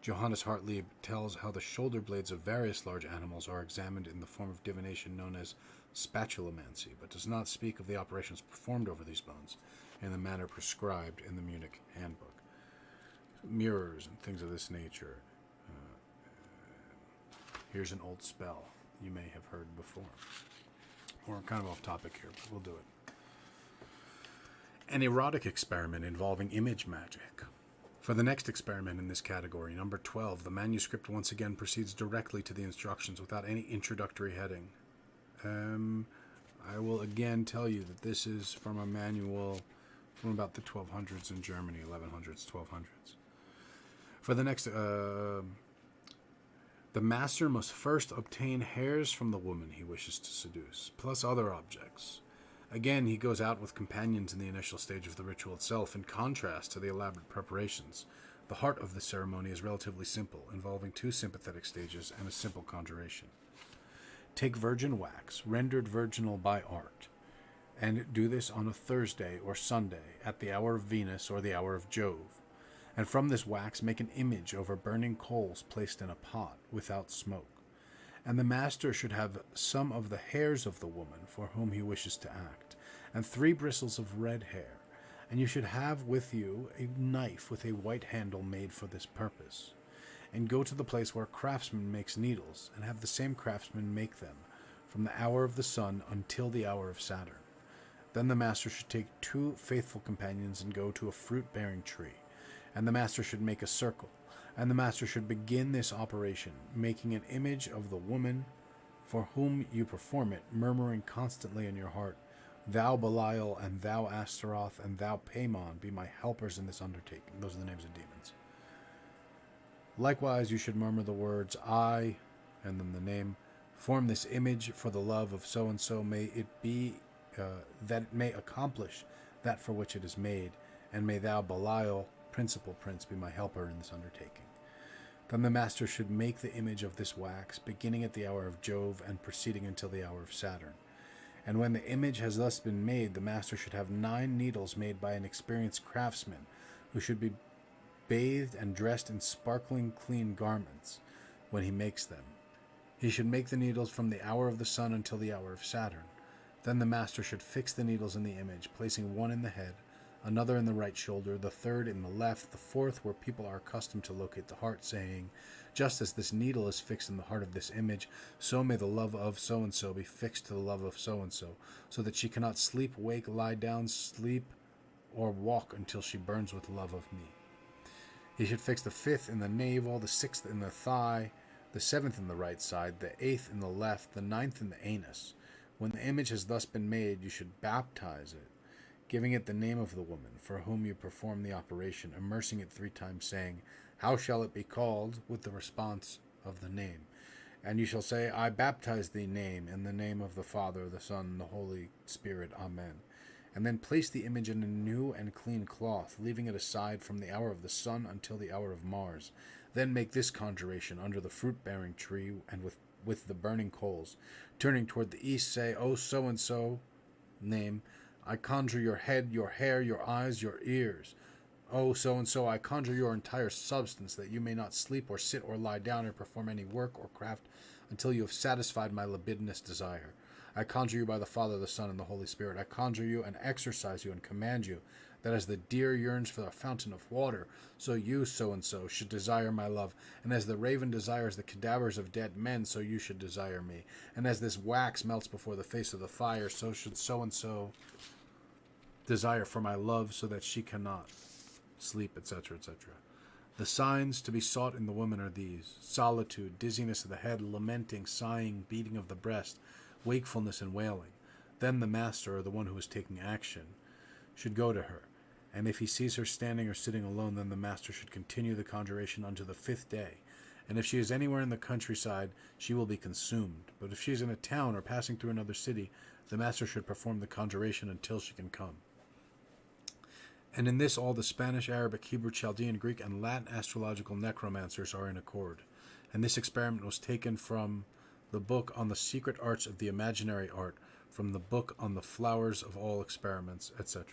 Johannes Hartlieb tells how the shoulder blades of various large animals are examined in the form of divination known as spatulomancy, but does not speak of the operations performed over these bones in the manner prescribed in the Munich handbook. Mirrors and things of this nature. Here's an old spell you may have heard before. We're kind of off topic here, but we'll do it. An erotic experiment involving image magic. For the next experiment in this category, number 12, the manuscript once again proceeds directly to the instructions without any introductory heading. I will again tell you that this is from a manual from about the 1200s in Germany, 1100s, 1200s. For the next, the master must first obtain hairs from the woman he wishes to seduce, plus other objects. Again, he goes out with companions in the initial stage of the ritual itself. In contrast to the elaborate preparations, the heart of the ceremony is relatively simple, involving 2 sympathetic stages and a simple conjuration. Take virgin wax, rendered virginal by art, and do this on a Thursday or Sunday at the hour of Venus or the hour of Jove. And from this wax make an image over burning coals placed in a pot without smoke. And the master should have some of the hairs of the woman for whom he wishes to act, and 3 bristles of red hair. And you should have with you a knife with a white handle made for this purpose. And go to the place where a craftsman makes needles, and have the same craftsman make them, from the hour of the sun until the hour of Saturn. Then the master should take 2 faithful companions and go to a fruit-bearing tree, and the master should make a circle. And the master should begin this operation, making an image of the woman for whom you perform it, murmuring constantly in your heart, Thou Belial, and thou Astaroth, and thou Paimon, be my helpers in this undertaking. Those are the names of demons. Likewise, you should murmur the words, I, and then the name, form this image for the love of so-and-so. May it be that it may accomplish that for which it is made, and may thou Belial, principal prince, be my helper in this undertaking. Then the master should make the image of this wax, beginning at the hour of Jove and proceeding until the hour of Saturn. And when the image has thus been made, the master should have 9 needles made by an experienced craftsman, who should be bathed and dressed in sparkling clean garments when he makes them. He should make the needles from the hour of the sun until the hour of Saturn. Then the master should fix the needles in the image, placing one in the head, another in the right shoulder, the third in the left, the fourth where people are accustomed to locate the heart, saying, Just as this needle is fixed in the heart of this image, so may the love of so-and-so be fixed to the love of so-and-so, so that she cannot sleep, wake, lie down, sleep, or walk until she burns with love of me. He should fix the 5th in the navel, the 6th in the thigh, the 7th in the right side, the 8th in the left, the 9th in the anus. When the image has thus been made, you should baptize it, giving it the name of the woman for whom you perform the operation, immersing it 3 times, saying, How shall it be called? With the response of the name. And you shall say, I baptize thee name, in the name of the Father, the Son, and the Holy Spirit. Amen. And then place the image in a new and clean cloth, leaving it aside from the hour of the sun until the hour of Mars. Then make this conjuration under the fruit-bearing tree and with the burning coals. Turning toward the east, say, O so-and-so, name, I conjure your head, your hair, your eyes, your ears. O so-and-so, I conjure your entire substance, that you may not sleep or sit or lie down or perform any work or craft until you have satisfied my libidinous desire. I conjure you by the Father, the Son, and the Holy Spirit. I conjure you and exorcise you and command you that as the deer yearns for a fountain of water, so you, so-and-so, should desire my love. And as the raven desires the cadavers of dead men, so you should desire me. And as this wax melts before the face of the fire, so should so-and-so desire for my love, so that she cannot sleep, etc., etc. The signs to be sought in the woman are these: solitude, dizziness of the head, lamenting, sighing, beating of the breast, wakefulness and wailing. Then the master, or the one who is taking action, should go to her, And if he sees her standing or sitting alone, then the master should continue the conjuration unto the 5th day. And if she is anywhere in the countryside, she will be consumed. But if she is in a town or passing through another city, the master should perform the conjuration until she can come. And in this all the Spanish, Arabic, Hebrew, Chaldean, Greek, and Latin astrological necromancers are in accord. And this experiment was taken from the book on the secret arts of the imaginary art, from the book on the flowers of all experiments, etc.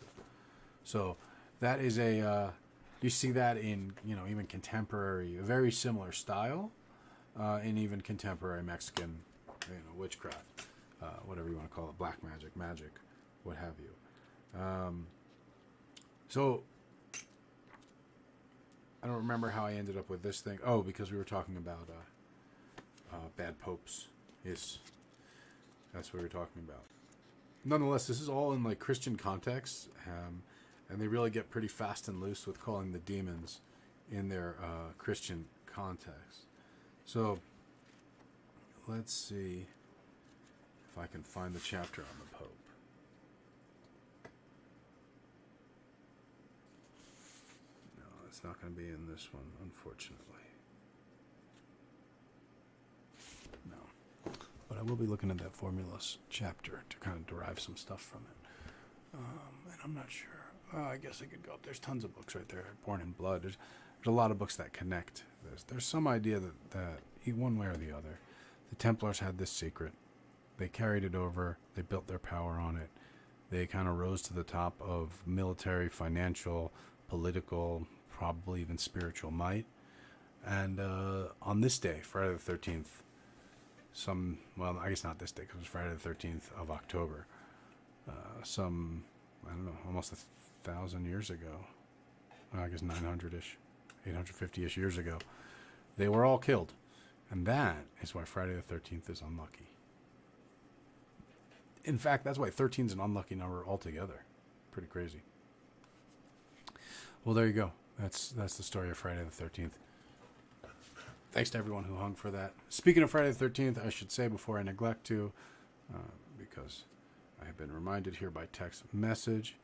So that is you see that in, even contemporary, a very similar style, in even contemporary Mexican, witchcraft, whatever you want to call it, black magic, what have you. So I don't remember how I ended up with this thing. Oh, because we were talking about bad popes. Yes, that's what we were talking about. Nonetheless, this is all in like Christian context, and they really get pretty fast and loose with calling the demons in their Christian context. So let's see if I can find the chapter on the Pope. No, it's not going to be in this one, unfortunately. No. But I will be looking at that formulas chapter to kind of derive some stuff from it. And I'm not sure. I guess I could go up. There's tons of books right there. Born in Blood. There's a lot of books that connect. There's some idea that one way or the other, the Templars had this secret. They carried it over. They built their power on it. They kind of rose to the top of military, financial, political, probably even spiritual might. And on this day, Friday the 13th, I guess not this day, because it was Friday the 13th of October, I don't know, almost 1,000 years ago, I guess 900-ish, 850-ish years ago, they were all killed. And that is why Friday the 13th is unlucky. In fact, that's why 13 is an unlucky number altogether. Pretty crazy. Well, there you go. That's the story of Friday the 13th. Thanks to everyone who hung for that. Speaking of Friday the 13th, I should say before I neglect to, because I have been reminded here by text message.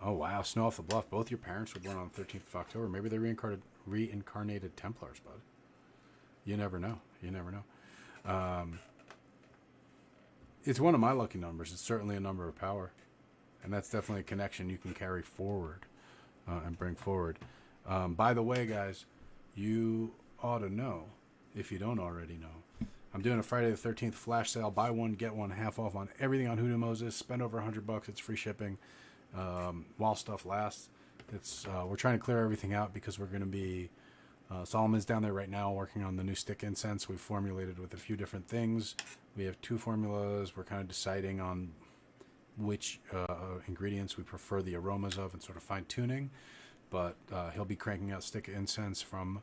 Oh, wow. Snow off the bluff. Both your parents were born on the 13th of October. Maybe they're reincarnated Templars, bud. You never know. It's one of my lucky numbers. It's certainly a number of power. And that's definitely a connection you can carry forward and bring forward. By the way, guys, you ought to know, if you don't already know, I'm doing a Friday the 13th flash sale. Buy one, get one half off on everything on Hoodoo Moses. Spend over $100. It's free shipping while stuff lasts. We're trying to clear everything out because we're going to be... Solomon's down there right now working on the new stick incense we've formulated with a few different things. We have 2 formulas. We're kind of deciding on which ingredients we prefer the aromas of and sort of fine-tuning. But he'll be cranking out stick incense from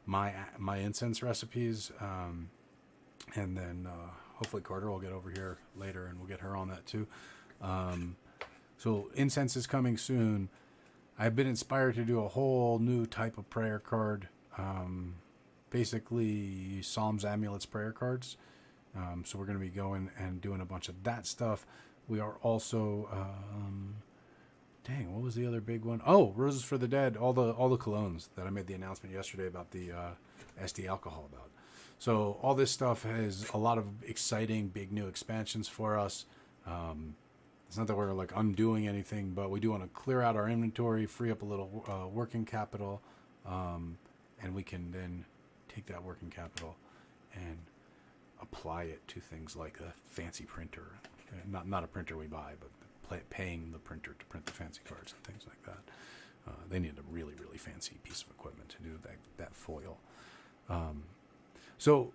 my incense recipes. And then hopefully Carter will get over here later and we'll get her on that too. So incense is coming soon. I've been inspired to do a whole new type of prayer card. Basically Psalms, amulets, prayer cards. So we're going to be going and doing a bunch of that stuff. We are also, what was the other big one? Oh, Roses for the Dead. All the colognes that I made the announcement yesterday about the SD alcohol about. So all this stuff has a lot of exciting, big new expansions for us. It's not that we're like undoing anything, but we do want to clear out our inventory, free up a little working capital, and we can then take that working capital and apply it to things like a fancy printer. Not a printer we buy, but paying the printer to print the fancy cards and things like that. They need a really, really fancy piece of equipment to do that foil. So,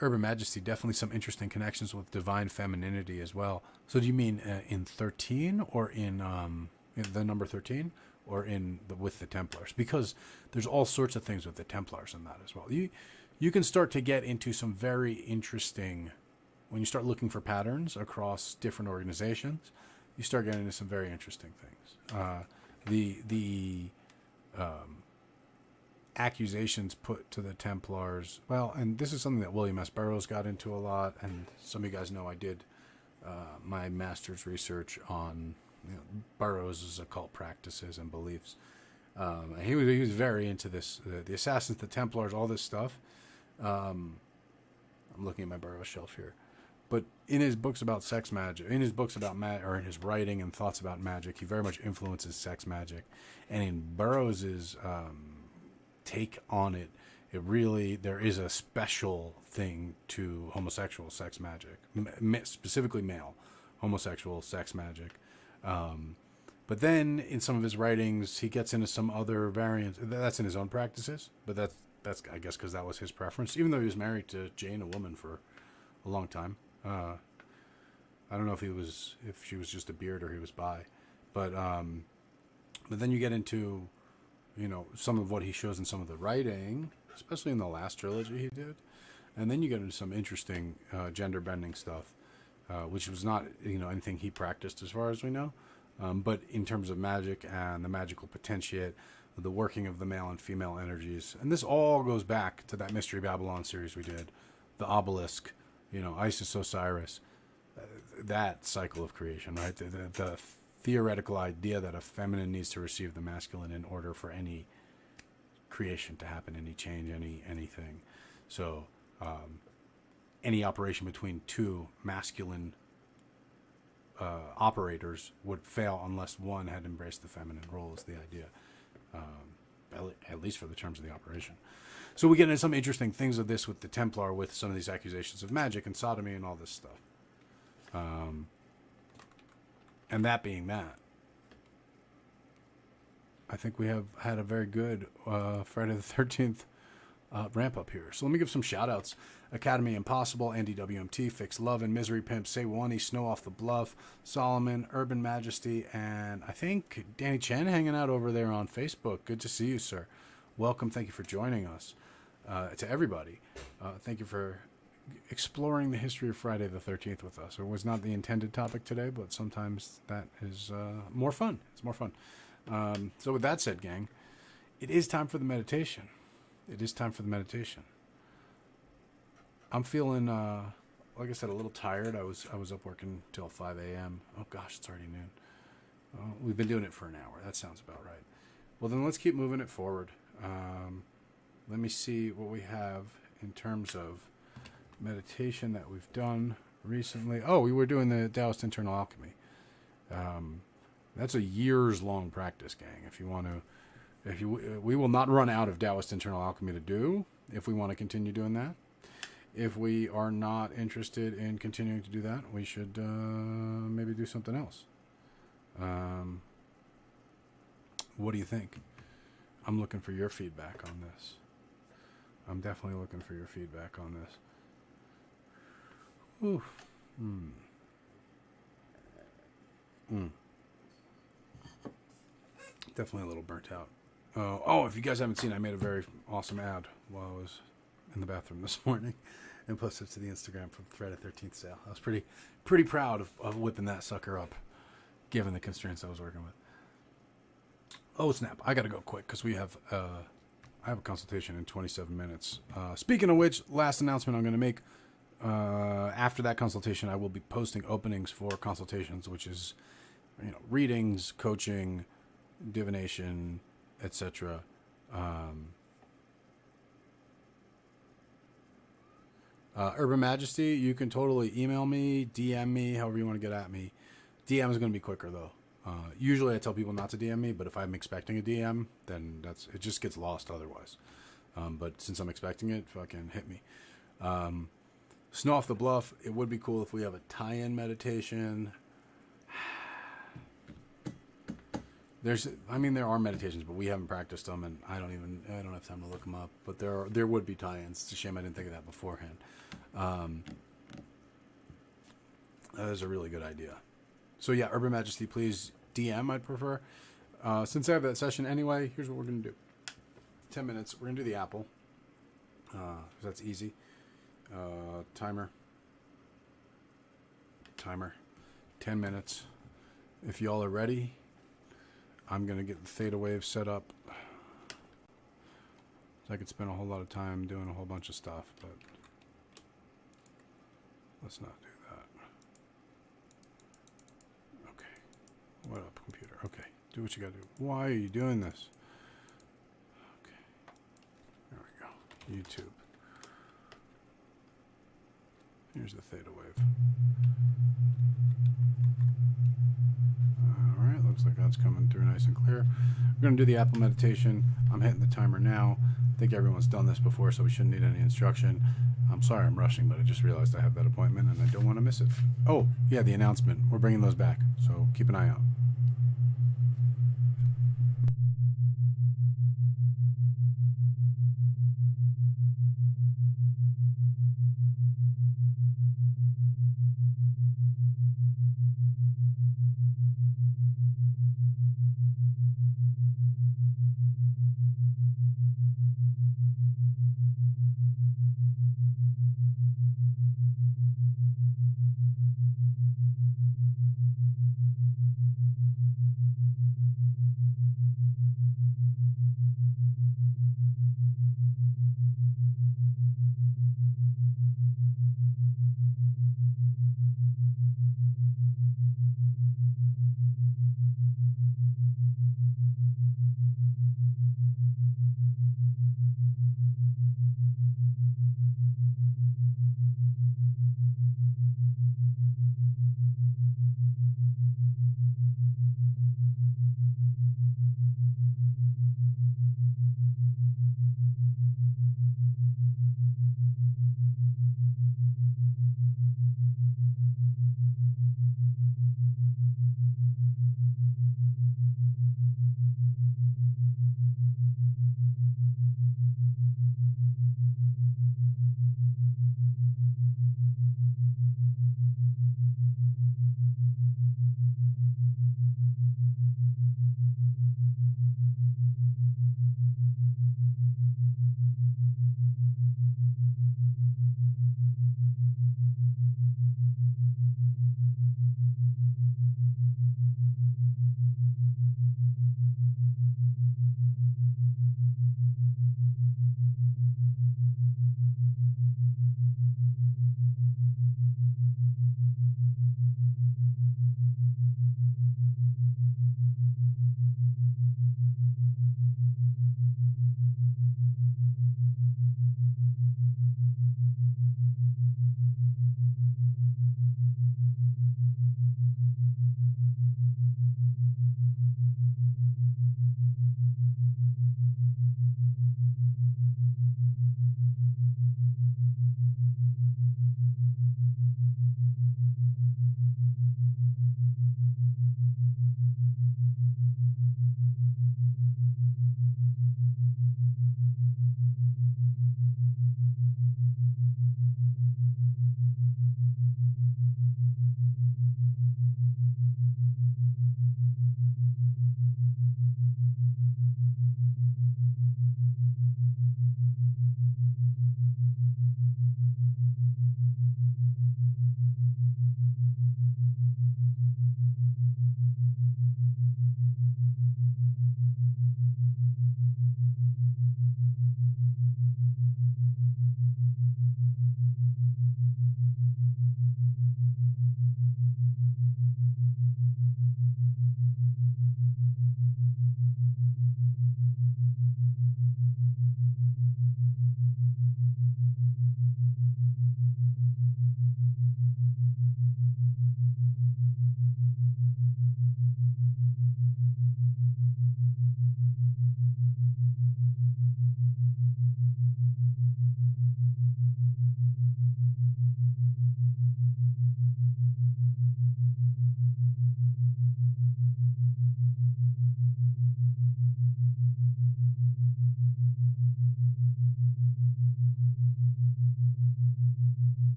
Urban Majesty, definitely some interesting connections with divine femininity as well. So do you mean in 13 or in the number 13 or with the Templars? Because there's all sorts of things with the Templars in that as well. You can start to get into some very interesting, when you start looking for patterns across different organizations, you start getting into some very interesting things. The accusations put to the Templars, well, and this is something that William S. Burroughs got into a lot, and some of you guys know I did my master's research on Burroughs' occult practices and beliefs. And he was very into this, the Assassins, the Templars, all this stuff. I'm looking at my Burroughs shelf here. But in his books about sex magic, in his books about or in his writing and thoughts about magic, he very much influences sex magic. And in Burroughs' take on it, there is a special thing to homosexual sex magic, specifically male homosexual sex magic. But then in some of his writings, he gets into some other variants. That's in his own practices, but that's I guess because that was his preference. Even though he was married to Jane, a woman, for a long time. I don't know if she was just a beard or he was bi, but then you get into, some of what he shows in some of the writing, especially in the last trilogy he did, and then you get into some interesting gender bending stuff, which was not anything he practiced as far as we know, but in terms of magic and the magical potentiate, the working of the male and female energies, and this all goes back to that Mystery Babylon series we did, the obelisk. Isis, Osiris, that cycle of creation, right? The theoretical idea that a feminine needs to receive the masculine in order for any creation to happen, any change, anything. So, any operation between two masculine operators would fail unless one had embraced the feminine role, is the idea, at least for the terms of the operation. So we get into some interesting things of this with the Templar, with some of these accusations of magic and sodomy and all this stuff. And that being that, I think we have had a very good Friday the 13th ramp up here. So let me give some shout outs. Academy Impossible, Andy WMT, Fix Love and Misery Pimp, Say One, Snow Off the Bluff, Solomon, Urban Majesty, and I think Danny Chen hanging out over there on Facebook. Good to see you, sir. Welcome. Thank you for joining us. To everybody, thank you for exploring the history of Friday the 13th with us. It was not the intended topic today, but sometimes that is more fun. It's more fun. So with that said, gang, it is time for the meditation. I'm feeling, like I said, a little tired. I was up working till 5 a.m. Oh gosh, it's already noon. We've been doing it for an hour. That sounds about right. Well, then let's keep moving it forward. Let me see what we have in terms of meditation that we've done recently. Oh, we were doing the Taoist Internal Alchemy. That's a years-long practice, gang. If you want to, we will not run out of Taoist Internal Alchemy to do if we want to continue doing that. If we are not interested in continuing to do that, we should maybe do something else. What do you think? I'm looking for your feedback on this. I'm definitely looking for your feedback on this. Ooh. Definitely a little burnt out. Oh, if you guys haven't seen, I made a very awesome ad while I was in the bathroom this morning and posted it to the Instagram for the Friday 13th sale. I was pretty proud of whipping that sucker up, given the constraints I was working with. Oh, snap. I got to go quick because I have a consultation in 27 minutes. Speaking of which, last announcement I'm going to make. After that consultation, I will be posting openings for consultations, which is, readings, coaching, divination, etc. Urban Majesty, you can totally email me, DM me, however you want to get at me. DM is going to be quicker, though. Usually I tell people not to DM me, but if I'm expecting a DM, then it just gets lost otherwise. But since I'm expecting it, fucking hit me. Snow Off the Bluff, it would be cool if we have a tie-in meditation. There are meditations, but we haven't practiced them, and I don't have time to look them up. But there would be tie-ins. It's a shame I didn't think of that beforehand. That is a really good idea. So yeah, Urban Majesty, please DM. I'd prefer. Since I have that session anyway, here's what we're gonna do. 10 minutes. We're gonna do the apple. That's easy. Timer. 10 minutes. If y'all are ready, I'm going to get the theta wave set up. So I could spend a whole lot of time doing a whole bunch of stuff, but let's not do that. Okay. What up, computer? Okay, do what you gotta do. Why are you doing this? Okay, there we go. YouTube. Here's the theta wave. All right, looks like that's coming through nice and clear. We're going to do the Apple meditation. I'm hitting the timer now. I think everyone's done this before, so we shouldn't need any instruction. I'm sorry I'm rushing, but I just realized I have that appointment and I don't want to miss it. Oh, yeah, the announcement. We're bringing those back, so keep an eye out.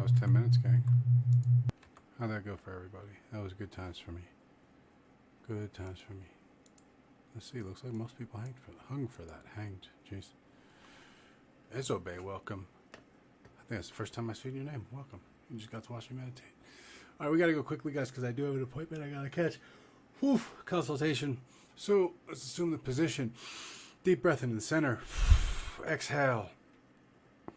was 10 minutes, gang. How'd that go for everybody? That was good times for me. Good times for me. Let's see. Looks like most people hung for that. Hanged. Jeez. Ezobe, welcome. I think that's the first time I've seen your name. Welcome. You just got to watch me meditate. All right, we got to go quickly, guys, because I do have an appointment I got to catch. Whew, consultation. So let's assume the position. Deep breath into the center. Exhale.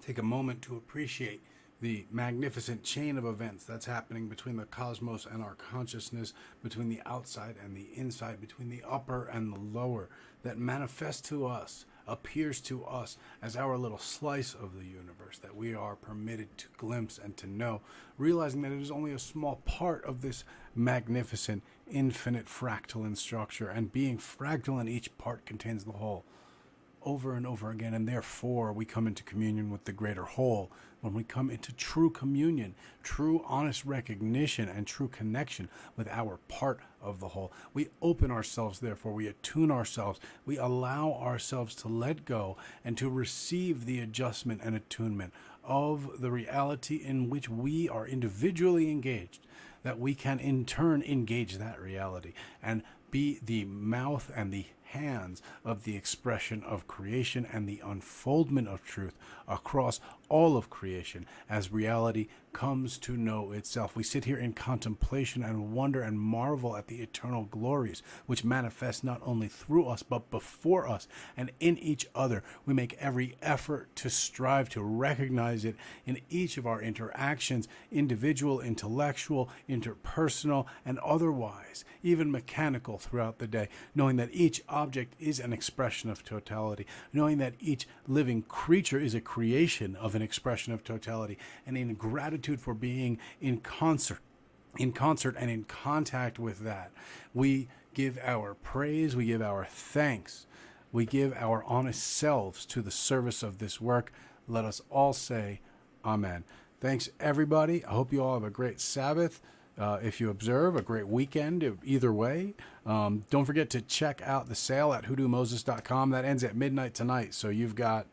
Take a moment to appreciate the magnificent chain of events that's happening between the cosmos and our consciousness, between the outside and the inside, between the upper and the lower, that manifests to us, appears to us as our little slice of the universe that we are permitted to glimpse and to know, realizing that it is only a small part of this magnificent, infinite fractal in structure, and being fractal in each part contains the whole. Over and over again, and therefore we come into communion with the greater whole. When we come into true communion, true honest recognition, and true connection with our part of the whole, we open ourselves, therefore we attune ourselves, we allow ourselves to let go and to receive the adjustment and attunement of the reality in which we are individually engaged, that we can in turn engage that reality and be the mouth and the hands of the expression of creation and the unfoldment of truth across all of creation as reality comes to know itself. We sit here in contemplation and wonder and marvel at the eternal glories which manifest not only through us but before us and in each other. We make every effort to strive to recognize it in each of our interactions, individual, intellectual, interpersonal, and otherwise, even mechanical throughout the day, knowing that each object is an expression of totality, knowing that each living creature is a creation of an expression of totality, and in gratitude for being in concert and in contact with that, we give our praise, we give our thanks, we give our honest selves to the service of this work. Let us all say amen. Thanks, everybody. I hope you all have a great Sabbath. If you observe, a great weekend either way. Don't forget to check out the sale at hoodoomoses.com. That ends at midnight tonight, so you've got,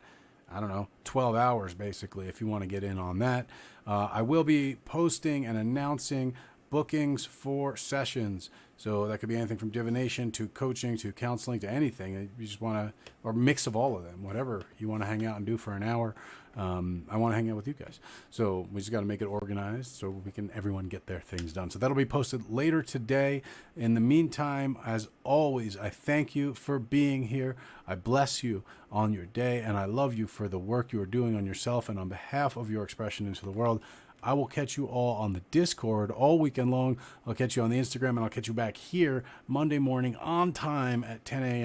12 hours basically if you want to get in on that. I will be posting and announcing bookings for sessions. So that could be anything from divination to coaching to counseling to anything. You just want to, or mix of all of them, whatever you want to hang out and do for an hour. I want to hang out with you guys. So we just got to make it organized so everyone get their things done. So that'll be posted later today. In the meantime, as always, I thank you for being here. I bless you on your day, and I love you for the work you are doing on yourself and on behalf of your expression into the world. I will catch you all on the Discord all weekend long. I'll catch you on the Instagram, and I'll catch you back here Monday morning on time at 10 a.m.